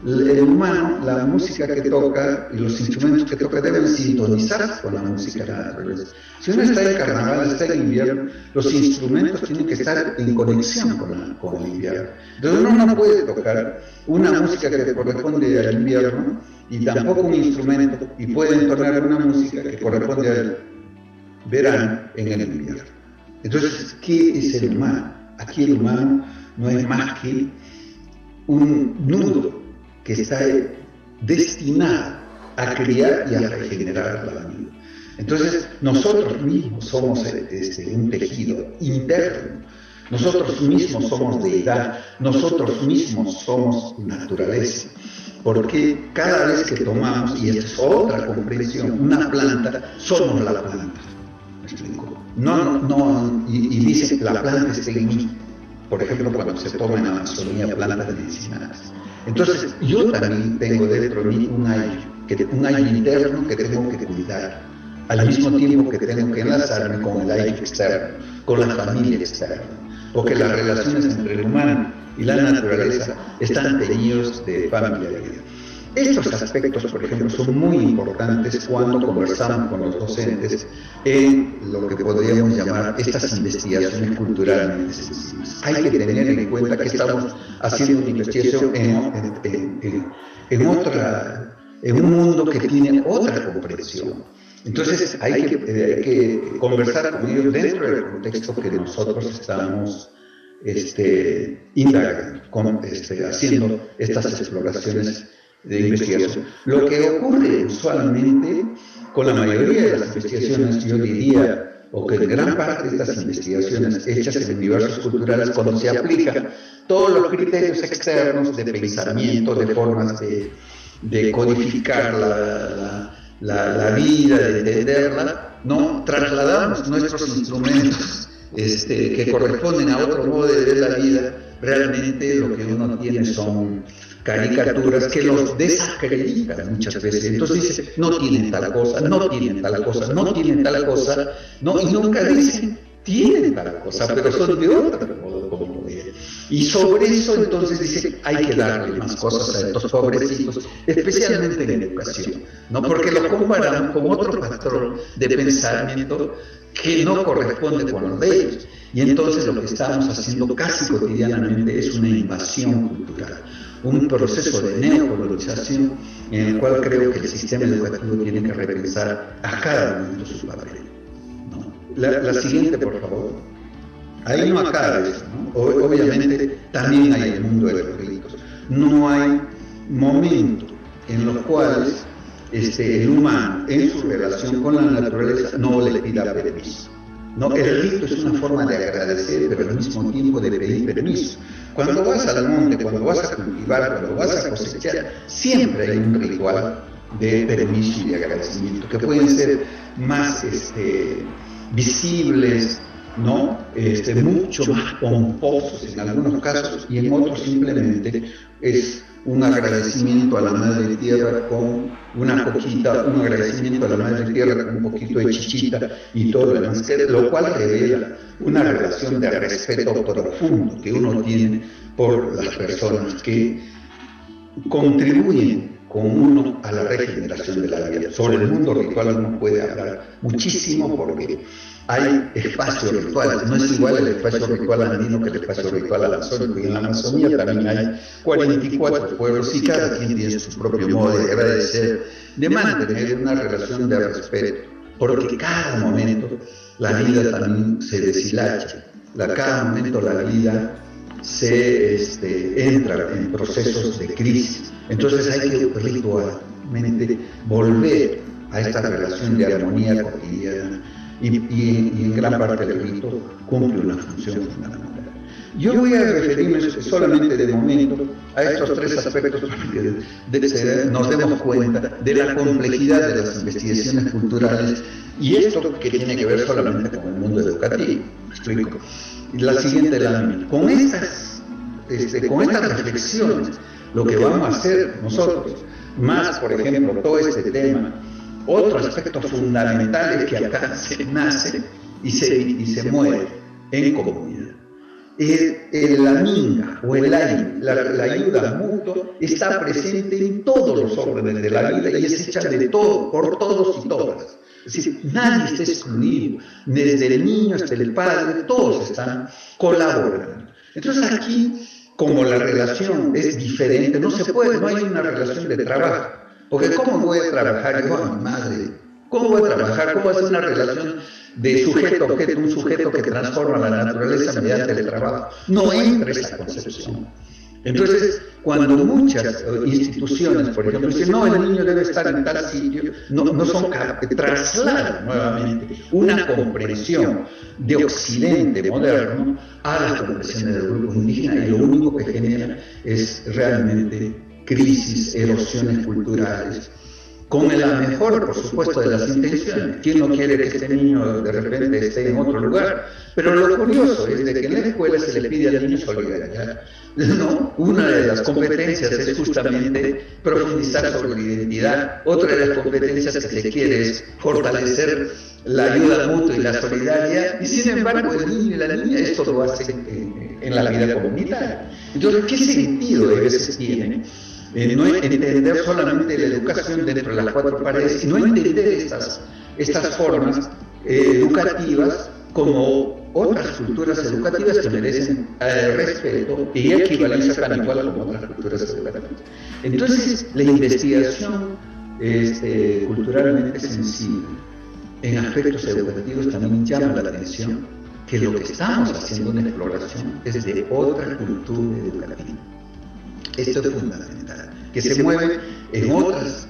el humano, la música que toca y los instrumentos que toca deben sintonizarse con la música de la naturaleza. Si uno está en carnaval, está en invierno, los instrumentos tienen que estar en conexión con el invierno. Entonces uno no puede tocar una música que corresponde al invierno y tampoco un instrumento, y puede entonar una música que corresponde al verano en el invierno. Entonces, ¿qué es el humano? Aquí el humano no es más que un nudo que está destinado a criar y a regenerar la vida. Entonces, nosotros mismos somos un tejido interno, nosotros mismos somos deidad, nosotros mismos somos naturaleza, porque cada vez que tomamos, y esta es otra comprensión, una planta, somos la planta. ¿Me explico? Y dice que la planta está en mí. Por ejemplo, cuando se toma en la Amazonía plantas medicinales. Entonces, yo también tengo dentro de mí un aire interno que tengo que cuidar, al mismo tiempo que tengo que enlazarme con el aire externo, con la familia externa, porque las relaciones entre el humano y la naturaleza están teñidos de familiaridad. Estos aspectos, por ejemplo, son muy importantes cuando conversamos con los docentes en lo que podríamos llamar estas investigaciones culturalmente sensibles. Hay que tener en cuenta que estamos haciendo una investigación en un mundo que tiene otra comprensión. Entonces hay que conversar con ellos dentro del contexto que nosotros estamos indagando, haciendo estas exploraciones de investigación. Lo que ocurre usualmente con la mayoría de las investigaciones, yo diría, o que gran parte de estas investigaciones hechas en universos culturales, cuando se aplican todos los criterios externos de pensamiento, de formas de codificar la vida, de entenderla, ¿no? Trasladamos nuestros instrumentos que corresponden a otro modo de ver la vida. Realmente lo que uno tiene son caricaturas que los desacreditan muchas veces. Entonces dice, no tienen tal cosa, no tienen tal cosa, no tienen tal cosa, ¿no? Y nunca dicen, tienen tal cosa, pero son de otro modo como ver. Y sobre eso entonces dice, hay que darle más cosas a estos pobrecitos, especialmente en educación, ¿no? Porque lo comparamos con otro patrón de pensamiento que no corresponde con los de ellos. Y entonces lo que estamos haciendo casi cotidianamente es una invasión cultural, un proceso de neocolonización en el cual creo que el sistema educativo tiene que repensar a cada momento su papel, ¿no? La siguiente, por favor. Ahí no acaba eso, ¿no? Obviamente también hay el mundo de los ricos. No hay momento en los cuales el humano, en su relación con la naturaleza, no le pida permiso, ¿no? El rito es una forma de agradecer, pero al mismo tiempo de pedir permiso. Cuando vas al monte, cuando vas a cultivar, cuando vas a cosechar, siempre hay un ritual de permiso y de agradecimiento, que pueden ser más visibles, ¿no? Mucho más pomposos en algunos casos, y en otros simplemente es un agradecimiento a la Madre Tierra con una coquita, un agradecimiento a la Madre Tierra con un poquito de chichita y todo lo demás, lo cual revela una relación de respeto profundo que uno tiene por las personas que contribuyen con uno a la regeneración de la vida. Sobre el mundo ritual uno puede hablar muchísimo porque hay espacios rituales, no es igual el espacio ritual andino que el espacio ritual amazónico, y en la Amazonía también hay 44 pueblos y cada quien tiene su propio modo de agradecer, de mantener una relación de respeto, porque cada momento la vida también se deshilacha, cada momento la vida se entra en procesos de crisis. Entonces hay que ritualmente volver a esta relación de armonía cotidiana, y en gran parte del rito cumple una función fundamental. Yo voy a referirme solamente de momento a estos tres aspectos para que nos demos cuenta de la complejidad de las investigaciones culturales, y esto que tiene que ver solamente con el mundo educativo. Me explico. La siguiente lámina. Con estas reflexiones, lo que vamos a hacer nosotros, más por ejemplo todo este tema, otro aspecto fundamental es que acá se nace y se muere en comunidad. La minga o la ayuda mutua está presente en todos los órdenes de la vida y es hecha de todo, por todos y todas. Es decir, nadie está excluido, desde el niño hasta el padre, todos están colaborando. Entonces aquí, como la relación es diferente, no hay una relación de trabajo. Porque ¿cómo voy a trabajar yo a mi madre? ¿Cómo voy a trabajar? ¿Cómo hacer una relación de sujeto-objeto, un sujeto que transforma la naturaleza mediante el trabajo? No entra esa concepción. Entonces, cuando muchas instituciones, por ejemplo, dicen, no, el niño debe estar en tal sitio, no son capaces de trasladar nuevamente una comprensión de Occidente moderno a la comprensión del grupo indígena, y lo único que genera es realmente crisis, erosiones culturales, con la mejor, por supuesto, de las intenciones. ¿Quién no quiere que este niño de repente esté en otro lugar? Pero lo curioso es de que en la escuela se le pide al niño solidaridad, ¿no? Una de las competencias es justamente profundizar sobre la identidad. Otra de las competencias que se quiere es fortalecer la ayuda mutua y la solidaridad. Y sin embargo, el niño y la niña esto lo hacen en la vida comunitaria. Entonces, ¿qué sentido de veces tiene no entender solamente la educación dentro de las cuatro paredes, y no entender estas formas educativas como otras culturas educativas que merecen respeto y equivalencia tan igual como otras culturas educativas? Entonces, la investigación culturalmente sensible en aspectos educativos también llama la atención que lo que estamos haciendo en exploración es de otra cultura educativa. Esto es fundamental, que se mueve en otras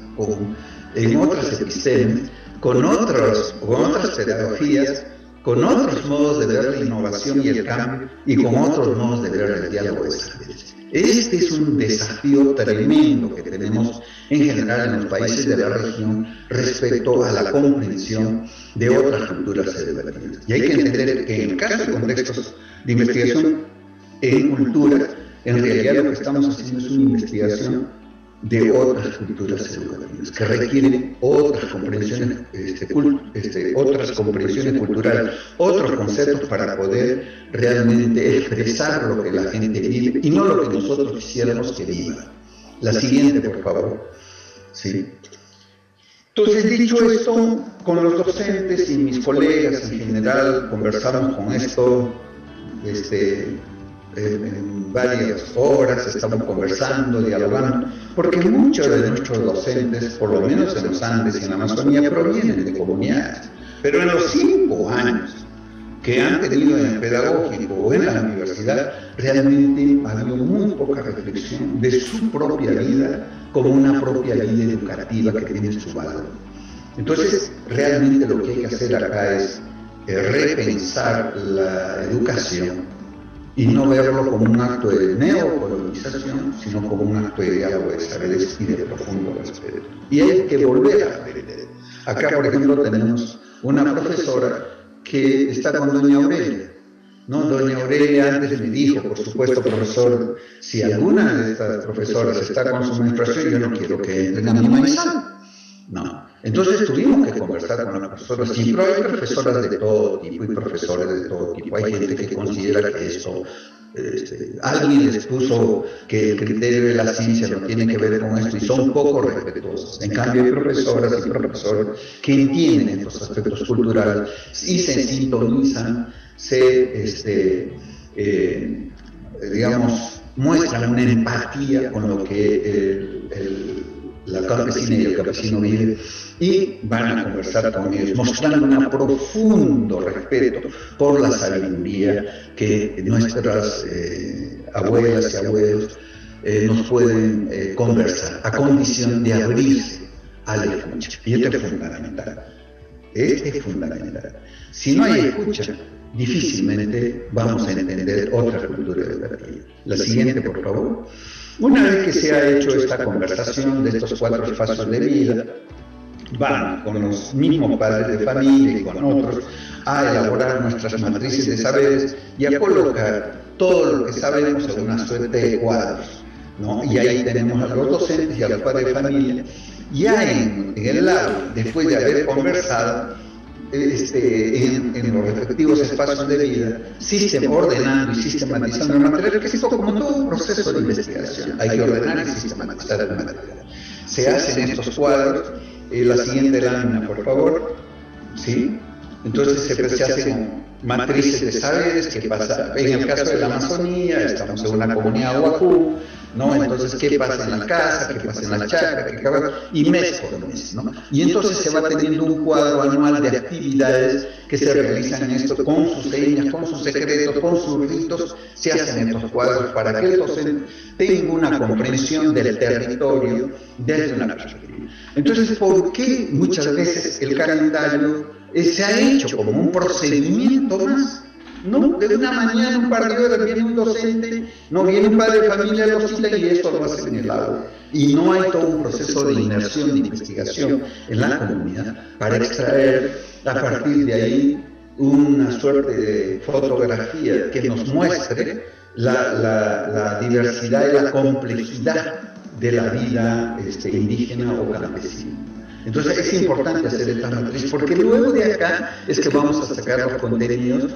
epistemes, con otras pedagogías, con otros modos de ver la innovación y el cambio y con otros modos de ver el diálogo de saberes. Este es un desafío tremendo que tenemos en general en los países de la región respecto a la comprensión de otras culturas educativas. Y hay que entender que en el caso de contextos de investigación en cultura, en realidad lo que estamos haciendo es una investigación de otras culturas educativas que requieren otras comprensiones, otras comprensiones culturales, otros conceptos para poder realmente expresar lo que la gente vive y no lo que nosotros quisiéramos que viva. La siguiente, por favor. Sí. Entonces, dicho esto, con los docentes y mis colegas en general conversamos con esto, en varias horas estamos conversando, dialogando, porque muchos de nuestros docentes, por lo menos en los Andes y en la Amazonía, provienen de comunidades. Pero en los 5 años que han tenido en el pedagógico o en la universidad, realmente ha habido muy poca reflexión de su propia vida como una propia vida educativa que tiene su valor. Entonces, realmente lo que hay que hacer acá es repensar la educación y no verlo como un acto de neocolonización, sino como un acto de diálogo de saberes y de profundo respeto. Y hay que volver a aprender. Acá, por ejemplo, tenemos una profesora que está con doña Aurelia, ¿no? Doña Aurelia antes me dijo, por supuesto, profesor, si alguna de estas profesoras está con su menstruación, yo no quiero que entren a mi maizal. No. Entonces tuvimos que conversar con las profesoras, sí, pero hay profesoras de todo tipo y profesores de todo tipo. Hay gente que considera que esto, alguien les puso que el criterio de la ciencia no tiene que ver con esto y son poco respetuosos. En cambio hay profesoras y profesores que entienden estos aspectos culturales y se sintonizan, digamos, muestran una empatía con lo que la campesina y el campesino vive y van a conversar con ellos, mostrando un profundo respeto por la sabiduría que nuestras abuelas y abuelos nos pueden conversar, a condición de abrirse a la escucha. Y esto es fundamental. Este es fundamental. Si no hay escucha, difícilmente vamos a entender otra cultura educativa. La siguiente, por favor. Una vez que se ha hecho esta conversación de estos 4 espacios de vida, van con los mismos padres de familia y con otros a elaborar nuestras matrices de saberes y a colocar todo lo que sabemos en una suerte de cuadros, ¿no? Y ahí tenemos a los docentes y a los padres de familia. Ya en el lado, después de haber conversado, en los respectivos espacios de vida, ordenando y sistematizando el material, que es como todo un proceso de investigación. Hay que ordenar y sistematizar el material. Se hacen estos cuadros, la siguiente lámina, por favor, ¿sí? Entonces se hacen matrices de saberes que pasa, en el caso de la Amazonía, estamos en una comunidad huajú, ¿no? Entonces, ¿qué pasa en la casa? ¿Qué pasa en la chacra? Y mes por mes, ¿no? Y entonces se va teniendo un cuadro anual de actividades que se realizan en esto con sus señas, con sus secretos, con sus ritos, se hacen estos cuadros para que el docente tenga una comprensión del territorio desde una perspectiva. Entonces, ¿por qué muchas veces el calendario se ha hecho como un procedimiento más? No, de una mañana, un par de horas viene un docente, no viene un padre de familia, lo cita y esto lo hace en el aula. Y no hay todo un proceso de inmersión, de investigación en la comunidad para extraer a partir de ahí una suerte de fotografía que nos muestre la diversidad y la complejidad de la vida indígena o campesina. Entonces es importante hacer esta matriz porque luego de acá es que vamos a sacar los contenidos.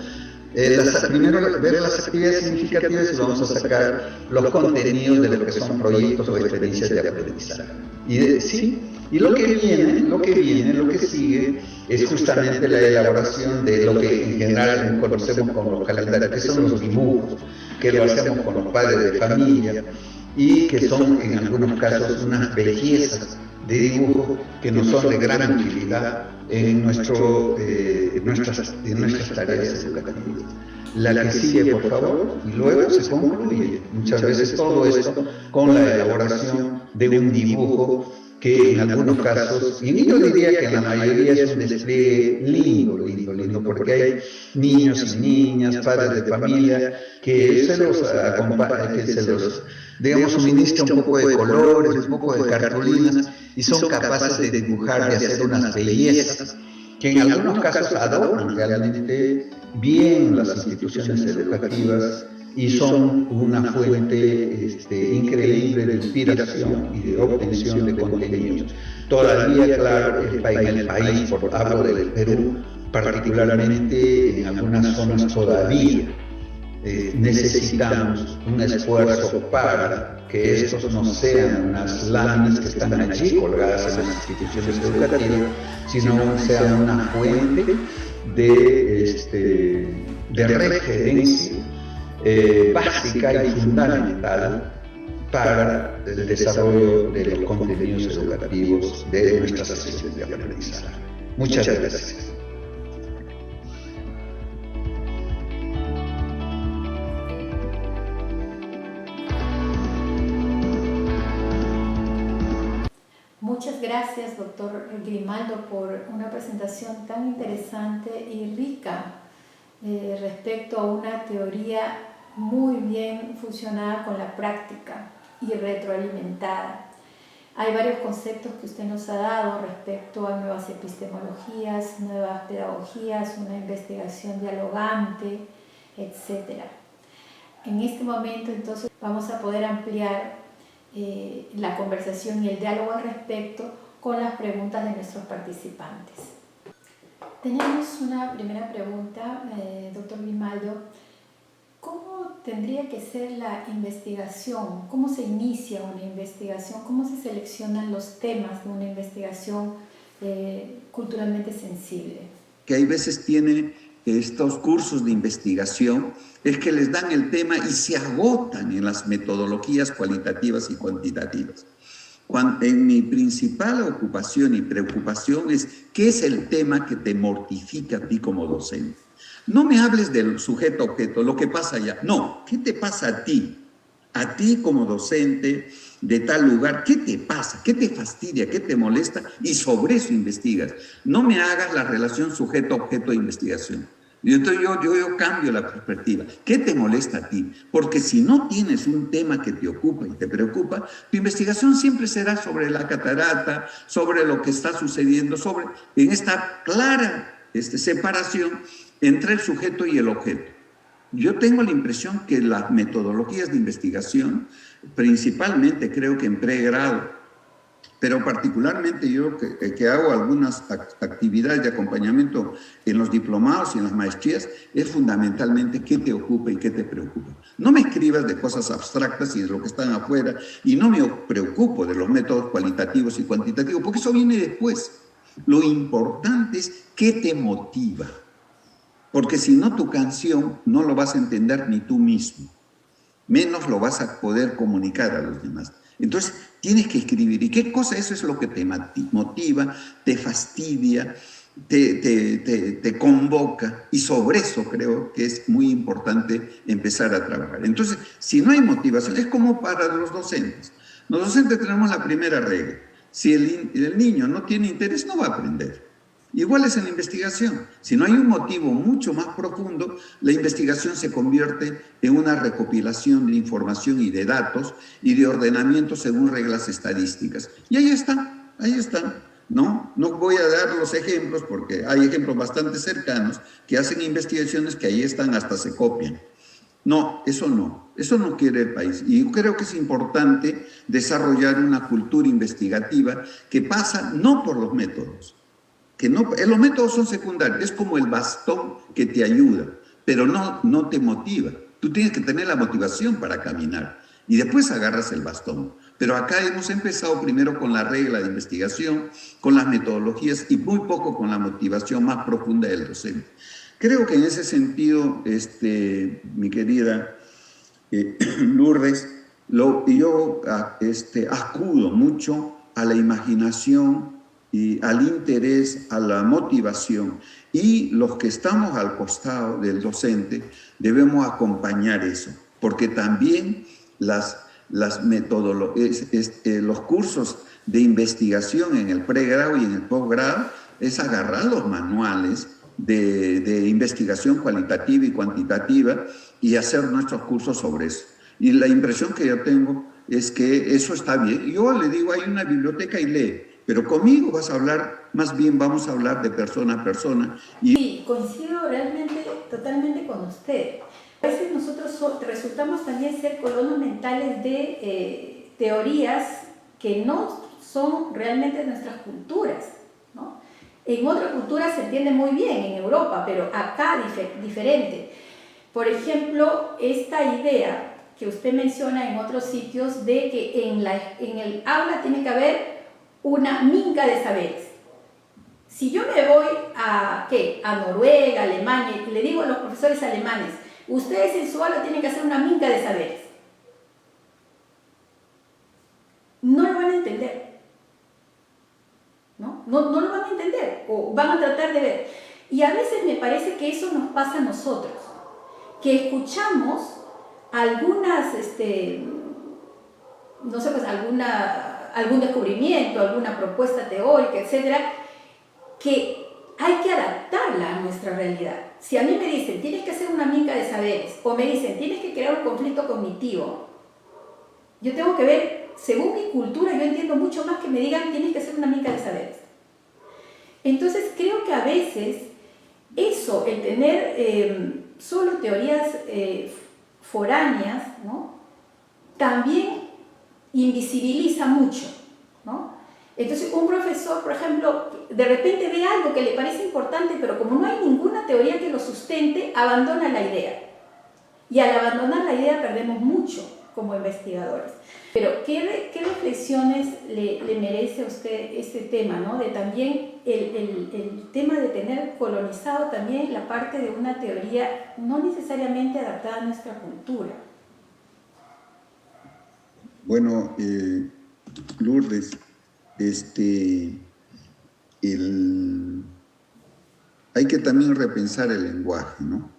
Primero ver las actividades significativas y vamos a sacar los contenidos de lo que son proyectos o experiencias de aprendizaje. Y lo que viene, lo que sigue es justamente la elaboración de lo que en general conocemos como los calendarios, que son los dibujos, que lo hacemos con los padres de familia y que son en algunos casos unas bellezas de dibujo que nos son de gran utilidad en nuestras tareas educativas. La que sigue, por favor, y luego se concluye muchas veces todo esto con la elaboración de un dibujo que en algunos casos, y yo diría que en la mayoría es un despliegue lindo, porque hay niños y niñas, padres de familia, que se los acompañan, que se los, digamos, suministra un poco de colores, un poco de cartulinas, y son capaces de dibujar, de hacer unas bellezas, que en algunos casos adornan realmente bien las instituciones educativas y son una fuente increíble de inspiración y de obtención de contenidos. Todavía, claro, en el país, hablo del Perú, particularmente en algunas zonas todavía, necesitamos un esfuerzo para que estos no sean unas láminas que están allí colgadas en las instituciones educativas, sino sean una fuente de referencia básica y fundamental para el desarrollo de los contenidos educativos de nuestras sesiones de aprendizaje. Muchas gracias. Muchas gracias, doctor Grimaldo, por una presentación tan interesante y rica respecto a una teoría muy bien fusionada con la práctica y retroalimentada. Hay varios conceptos que usted nos ha dado respecto a nuevas epistemologías, nuevas pedagogías, una investigación dialogante, etc. En este momento, entonces, vamos a poder ampliar la conversación y el diálogo al respecto con las preguntas de nuestros participantes. Tenemos una primera pregunta, doctor Grimaldo. ¿Cómo tendría que ser la investigación? ¿Cómo se inicia una investigación? ¿Cómo se seleccionan los temas de una investigación culturalmente sensible? Que hay veces tiene estos cursos de investigación, es que les dan el tema y se agotan en las metodologías cualitativas y cuantitativas. En mi principal ocupación y preocupación es qué es el tema que te mortifica a ti como docente. No me hables del sujeto-objeto, lo que pasa allá. No, ¿qué te pasa a ti? A ti como docente de tal lugar, ¿qué te pasa? ¿Qué te fastidia? ¿Qué te molesta? Y sobre eso investigas. No me hagas la relación sujeto-objeto de investigación. Y entonces yo cambio la perspectiva. ¿Qué te molesta a ti? Porque si no tienes un tema que te ocupa y te preocupa, tu investigación siempre será sobre la catarata, sobre lo que está sucediendo, en esta clara separación entre el sujeto y el objeto. Yo tengo la impresión que las metodologías de investigación, principalmente creo que en pregrado, pero particularmente yo que hago algunas actividades de acompañamiento en los diplomados y en las maestrías, es fundamentalmente qué te ocupa y qué te preocupa. No me escribas de cosas abstractas y de lo que están afuera, y no me preocupo de los métodos cualitativos y cuantitativos, porque eso viene después. Lo importante es qué te motiva, porque si no, tu canción no lo vas a entender ni tú mismo, menos lo vas a poder comunicar a los demás. Entonces, tienes que escribir. ¿Y qué cosa? Eso es lo que te motiva, te fastidia, te convoca. Y sobre eso creo que es muy importante empezar a trabajar. Entonces, si no hay motivación, es como para los docentes. Los docentes tenemos la primera regla. Si el niño no tiene interés, no va a aprender. Igual es en la investigación. Si no hay un motivo mucho más profundo, la investigación se convierte en una recopilación de información y de datos y de ordenamiento según reglas estadísticas. Y ahí están. No voy a dar los ejemplos porque hay ejemplos bastante cercanos que hacen investigaciones que ahí están, hasta se copian. No quiere el país. Y yo creo que es importante desarrollar una cultura investigativa que pasa no por los métodos, los métodos son secundarios, es como el bastón que te ayuda, pero no te motiva. Tú tienes que tener la motivación para caminar y después agarras el bastón. Pero acá hemos empezado primero con la regla de investigación, con las metodologías y muy poco con la motivación más profunda del docente. Creo que en ese sentido, mi querida Lourdes, yo acudo mucho a la imaginación y al interés, a la motivación, y los que estamos al costado del docente debemos acompañar eso, porque también los cursos de investigación en el pregrado y en el posgrado, es agarrar los manuales de investigación cualitativa y cuantitativa y hacer nuestros cursos sobre eso. Y la impresión que yo tengo es que eso está bien. Yo le digo, hay una biblioteca y lee, pero conmigo vas a hablar, más bien vamos a hablar de persona a persona. Sí, coincido realmente, totalmente con usted. A veces nosotros resultamos también ser colonos mentales de teorías que no son realmente nuestras culturas, ¿no? En otras culturas se entiende muy bien, en Europa, pero acá diferente. Por ejemplo, esta idea que usted menciona en otros sitios de que en el aula tiene que haber una minga de saberes. Si yo me voy a Noruega, Alemania, y le digo a los profesores alemanes, ustedes en su aula tienen que hacer una minga de saberes, no lo van a entender. No lo van a entender o van a tratar de ver. Y a veces me parece que eso nos pasa a nosotros, que escuchamos algunas, no sé, pues algún descubrimiento, alguna propuesta teórica, etcétera, que hay que adaptarla a nuestra realidad. Si a mí me dicen, tienes que hacer una minga de saberes, o me dicen, tienes que crear un conflicto cognitivo, yo tengo que ver, según mi cultura, yo entiendo mucho más que me digan, tienes que hacer una minga de saberes. Entonces creo que a veces eso, el tener solo teorías foráneas, ¿no?, también invisibiliza mucho, ¿no? Entonces un profesor, por ejemplo, de repente ve algo que le parece importante, pero como no hay ninguna teoría que lo sustente, abandona la idea. Y al abandonar la idea perdemos mucho como investigadores. Pero ¿qué reflexiones le merece a usted este tema, ¿no? De también el tema de tener colonizado también la parte de una teoría no necesariamente adaptada a nuestra cultura? Bueno, Lourdes, hay que también repensar el lenguaje, ¿no?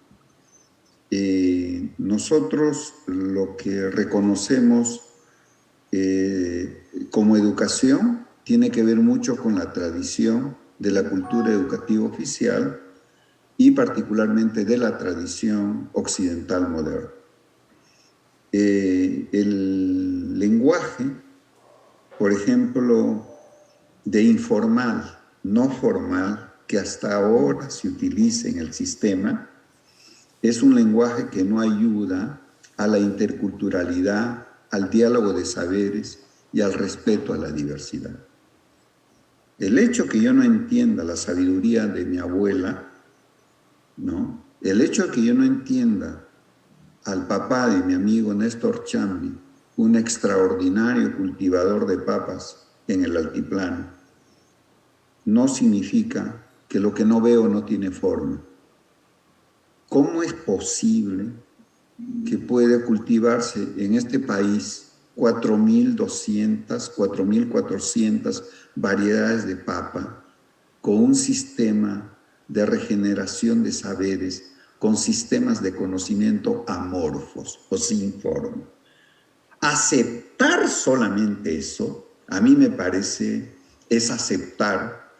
Nosotros lo que reconocemos como educación tiene que ver mucho con la tradición de la cultura educativa oficial y particularmente de la tradición occidental moderna. El lenguaje, por ejemplo, de informal, no formal, que hasta ahora se utiliza en el sistema, es un lenguaje que no ayuda a la interculturalidad, al diálogo de saberes y al respeto a la diversidad. El hecho que yo no entienda la sabiduría de mi abuela, ¿no? El hecho de que yo no entienda al papá de mi amigo Néstor Chambi, un extraordinario cultivador de papas en el altiplano, no significa que lo que no veo no tiene forma. ¿Cómo es posible que pueda cultivarse en este país 4.200, 4.400 variedades de papa con un sistema de regeneración de saberes, con sistemas de conocimiento amorfos o sin forma? Aceptar solamente eso, a mí me parece, es aceptar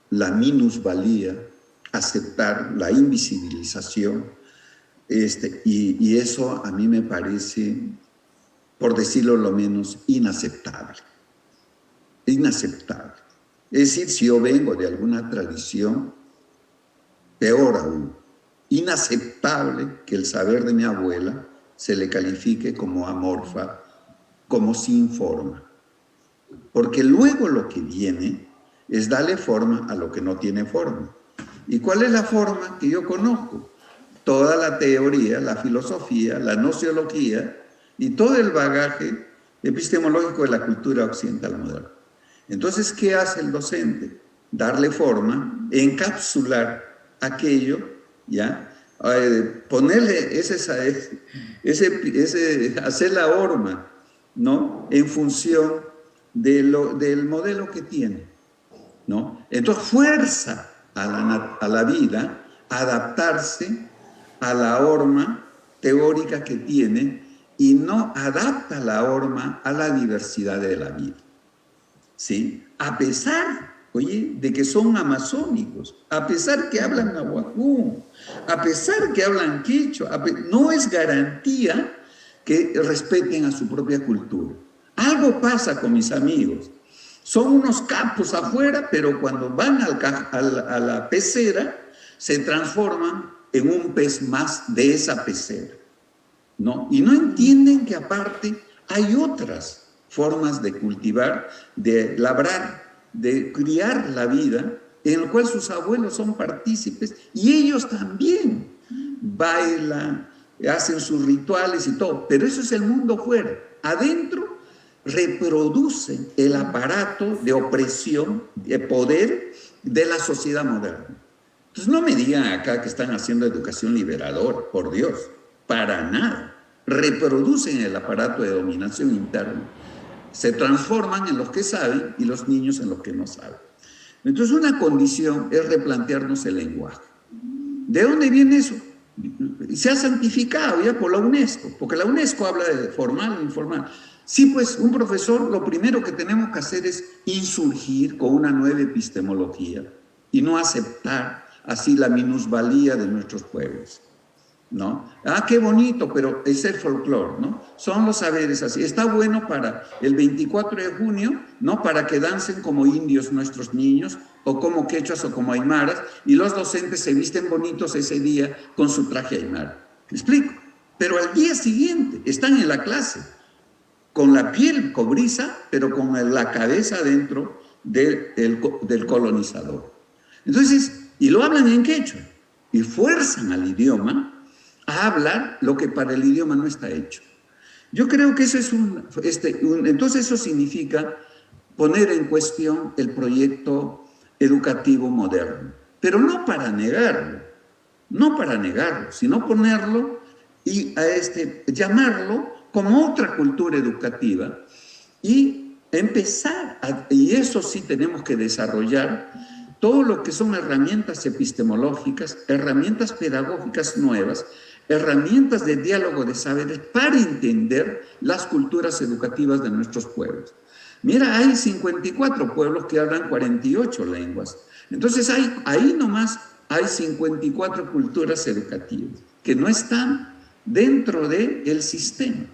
la minusvalía, aceptar la invisibilización, y eso a mí me parece, por decirlo lo menos, inaceptable. Inaceptable. Es decir, si yo vengo de alguna tradición, peor aún, inaceptable que el saber de mi abuela se le califique como amorfa, como sin forma. Porque luego lo que viene es darle forma a lo que no tiene forma. ¿Y cuál es la forma que yo conozco? Toda la teoría, la filosofía, la nociología y todo el bagaje epistemológico de la cultura occidental moderna. Entonces, ¿qué hace el docente? Darle forma, encapsular aquello, ¿ya? Ponerle hacer la horma, ¿no?, en función del modelo que tiene, ¿no? Entonces fuerza a la vida a adaptarse a la horma teórica que tiene y no adapta la horma a la diversidad de la vida. ¿Sí? A pesar, oye, de que son amazónicos, a pesar que hablan nahuatl, a pesar que hablan quechua, no es garantía que respeten a su propia cultura. Algo pasa con mis amigos. Son unos capos afuera, pero cuando van a la pecera, se transforman en un pez más de esa pecera, ¿no? Y no entienden que aparte hay otras formas de cultivar, de labrar, de criar la vida, en el cual sus abuelos son partícipes y ellos también bailan, hacen sus rituales y todo, pero eso es el mundo fuera. Adentro reproducen el aparato de opresión, de poder de la sociedad moderna. Entonces no me digan acá que están haciendo educación liberadora, por Dios, para nada. Reproducen el aparato de dominación interna. Se transforman en los que saben y los niños en los que no saben. Entonces una condición es replantearnos el lenguaje. ¿De dónde viene eso? Se ha santificado ya por la UNESCO, porque la UNESCO habla de formal e informal. Sí, pues un profesor, lo primero que tenemos que hacer es insurgir con una nueva epistemología y no aceptar así la minusvalía de nuestros pueblos, ¿no? Ah, qué bonito, pero es el folclore, ¿no? Son los saberes así. Está bueno para el 24 de junio, ¿no? Para que dancen como indios nuestros niños, o como quechuas o como aymaras, y los docentes se visten bonitos ese día con su traje aymara. ¿Me explico? Pero al día siguiente están en la clase, con la piel cobriza, pero con la cabeza dentro del colonizador. Entonces, y lo hablan en quechua, y fuerzan al idioma a hablar lo que para el idioma no está hecho. Yo creo que eso es entonces eso significa poner en cuestión el proyecto educativo moderno, pero no para negarlo, sino ponerlo y llamarlo como otra cultura educativa y empezar, y eso sí tenemos que desarrollar, todo lo que son herramientas epistemológicas, herramientas pedagógicas nuevas, herramientas de diálogo de saberes para entender las culturas educativas de nuestros pueblos. Mira, hay 54 pueblos que hablan 48 lenguas. Entonces, ahí nomás hay 54 culturas educativas que no están dentro del sistema.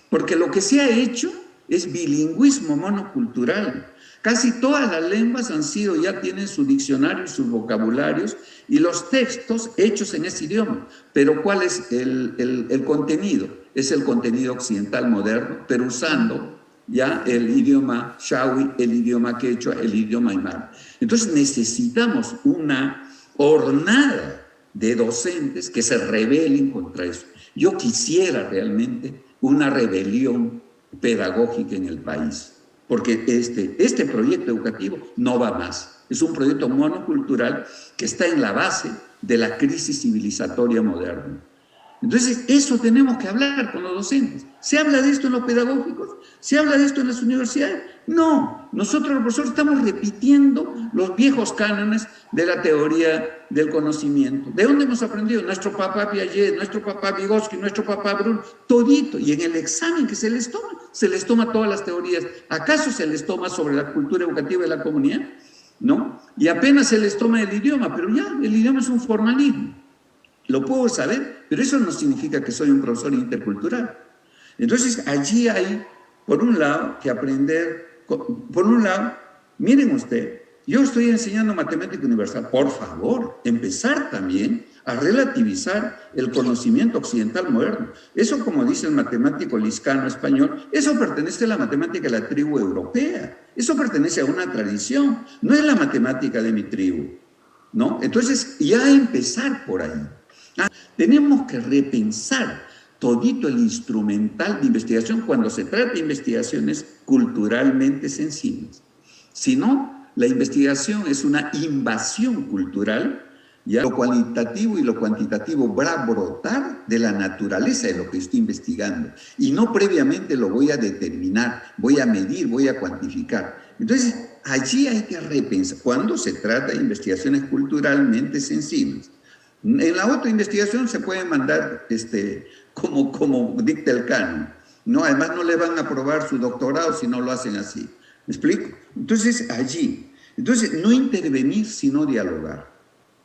Porque lo que se ha hecho es bilingüismo monocultural. Casi todas las lenguas ya tienen su diccionario y sus vocabularios y los textos hechos en ese idioma. Pero ¿cuál es el contenido? Es el contenido occidental moderno, pero usando ya el idioma shawi, el idioma quechua, el idioma aymara. Entonces necesitamos una hornada de docentes que se rebelen contra eso. Yo quisiera realmente una rebelión pedagógica en el país, porque este proyecto educativo no va más. Es un proyecto monocultural que está en la base de la crisis civilizatoria moderna. Entonces, eso tenemos que hablar con los docentes. ¿Se habla de esto en los pedagógicos? ¿Se habla de esto en las universidades? No. Nosotros, los profesores, estamos repitiendo los viejos cánones de la teoría del conocimiento. ¿De dónde hemos aprendido? Nuestro papá Piaget, nuestro papá Vygotsky, nuestro papá Brun, todito. Y en el examen que se les toma todas las teorías. ¿Acaso se les toma sobre la cultura educativa de la comunidad? ¿No? Y apenas se les toma el idioma, pero ya, el idioma es un formalismo. Lo puedo saber, pero eso no significa que soy un profesor intercultural. Entonces, allí hay, por un lado, que aprender, por un lado, miren usted, yo estoy enseñando matemática universal, por favor, empezar también a relativizar el conocimiento occidental moderno. Eso, como dice el matemático liscano español, eso pertenece a la matemática de la tribu europea, eso pertenece a una tradición, no es la matemática de mi tribu, ¿no? Entonces, ya empezar por ahí. Tenemos que repensar todito el instrumental de investigación cuando se trata de investigaciones culturalmente sensibles. Si no, la investigación es una invasión cultural, ya lo cualitativo y lo cuantitativo va a brotar de la naturaleza de lo que estoy investigando y no previamente lo voy a determinar, voy a medir, voy a cuantificar. Entonces, allí hay que repensar cuando se trata de investigaciones culturalmente sensibles. En la otra investigación se pueden mandar como dicta el canon, ¿no? Además no le van a aprobar su doctorado si no lo hacen así. ¿Me explico? Entonces, no intervenir, sino dialogar.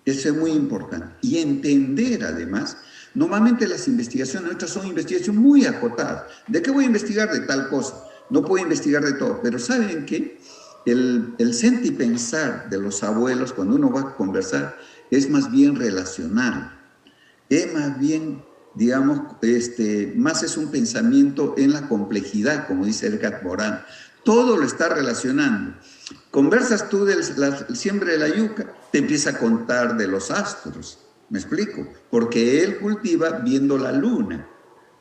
Eso es muy importante. Y entender, además, normalmente las investigaciones nuestras son investigaciones muy acotadas. ¿De qué voy a investigar? De tal cosa. No puedo investigar de todo. Pero ¿saben qué? El sentir y pensar de los abuelos, cuando uno va a conversar, es más bien relacional. Es más bien, digamos, más es un pensamiento en la complejidad, como dice Edgar Morin. Todo lo está relacionando. Conversas tú del siembra de la yuca, te empieza a contar de los astros, ¿me explico? Porque él cultiva viendo la luna,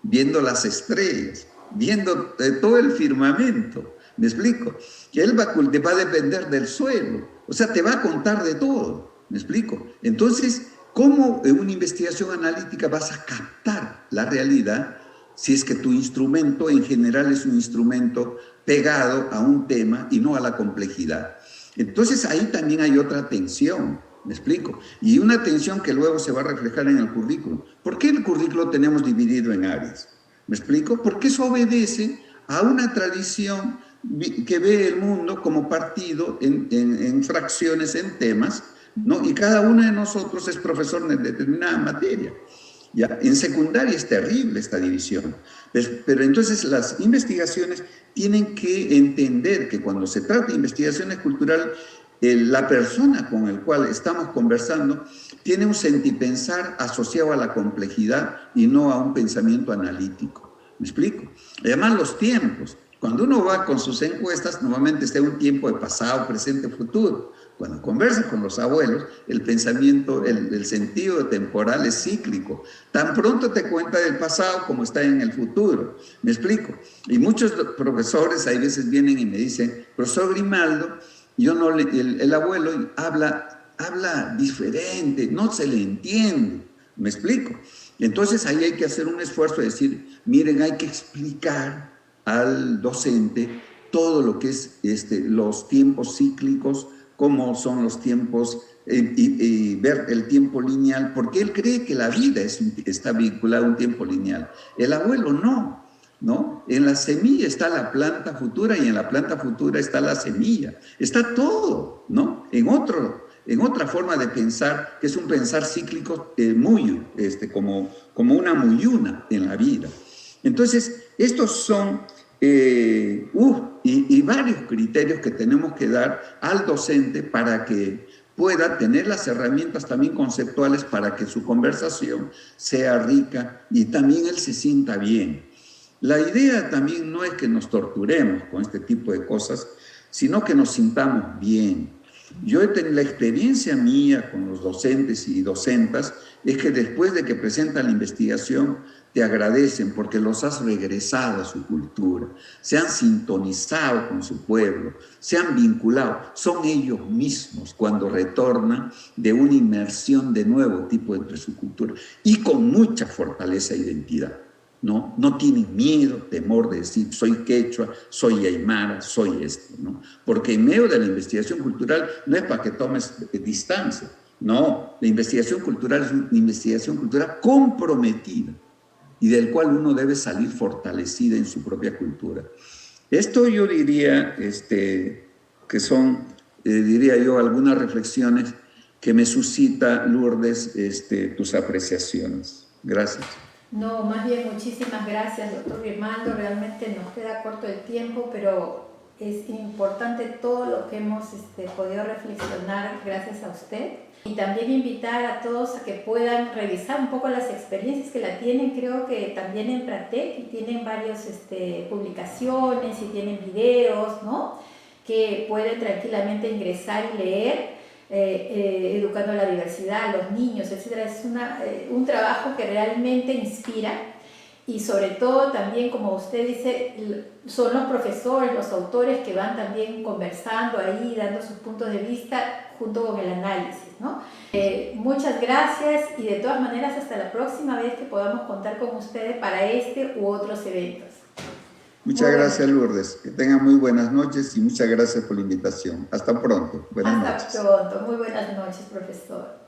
viendo las estrellas, viendo todo el firmamento, ¿me explico? Que él va a depender del suelo, o sea, te va a contar de todo, ¿me explico? Entonces, ¿cómo en una investigación analítica vas a captar la realidad si es que tu instrumento en general es un instrumento pegado a un tema y no a la complejidad? Entonces ahí también hay otra tensión, ¿me explico? Y una tensión que luego se va a reflejar en el currículo. ¿Por qué el currículo tenemos dividido en áreas? ¿Me explico? Porque eso obedece a una tradición que ve el mundo como partido en fracciones, en temas, ¿no? Y cada uno de nosotros es profesor de determinada materia. ¿Ya? En secundaria es terrible esta división, pero entonces las investigaciones tienen que entender que cuando se trata de investigaciones culturales, la persona con la cual estamos conversando tiene un sentipensar asociado a la complejidad y no a un pensamiento analítico. ¿Me explico? Además, los tiempos. Cuando uno va con sus encuestas, normalmente está un tiempo de pasado, presente, futuro. Cuando conversas con los abuelos, el pensamiento, el sentido temporal es cíclico. Tan pronto te cuenta del pasado como está en el futuro. ¿Me explico? Y muchos profesores a veces vienen y me dicen, profesor Grimaldo, el abuelo habla diferente, no se le entiende. ¿Me explico? Entonces ahí hay que hacer un esfuerzo de decir, miren, hay que explicar al docente todo lo que es los tiempos cíclicos, cómo son los tiempos y ver el tiempo lineal, porque él cree que la vida está vinculada a un tiempo lineal. El abuelo no. En la semilla está la planta futura y en la planta futura está la semilla. Está todo, ¿no? En otra forma de pensar, que es un pensar cíclico como una muyuna en la vida. Entonces, estos son y varios criterios que tenemos que dar al docente para que pueda tener las herramientas también conceptuales para que su conversación sea rica y también él se sienta bien. La idea también no es que nos torturemos con este tipo de cosas, sino que nos sintamos bien. Yo he tenido la experiencia mía con los docentes y docentas, es que después de que presentan la investigación, te agradecen porque los has regresado a su cultura, se han sintonizado con su pueblo, se han vinculado, son ellos mismos cuando retornan de una inmersión de nuevo tipo entre su cultura y con mucha fortaleza e identidad. ¿No? No tienen miedo, temor de decir soy quechua, soy aymara, soy esto, ¿no? Porque en medio de la investigación cultural no es para que tomes distancia, no, la investigación cultural es una investigación cultural comprometida y del cual uno debe salir fortalecida en su propia cultura. Esto yo diría que son, diría yo, algunas reflexiones que me suscita, Lourdes, tus apreciaciones. Gracias. No, más bien muchísimas gracias, doctor Grimaldo. Realmente nos queda corto el tiempo, pero es importante todo lo que hemos podido reflexionar gracias a usted. Y también invitar a todos a que puedan revisar un poco las experiencias que la tienen, creo que también en Pratec, y tienen varias publicaciones y tienen videos, ¿no? Que pueden tranquilamente ingresar y leer. Educando a la diversidad, a los niños, etc. Es un trabajo que realmente inspira y sobre todo también, como usted dice, son los profesores, los autores que van también conversando ahí, dando sus puntos de vista junto con el análisis, ¿no? Muchas gracias y de todas maneras hasta la próxima vez que podamos contar con ustedes para u otros eventos. Muchas gracias, Lourdes. Que tengan muy buenas noches y muchas gracias por la invitación. Hasta pronto. Buenas noches. Hasta pronto. Muy buenas noches, profesor.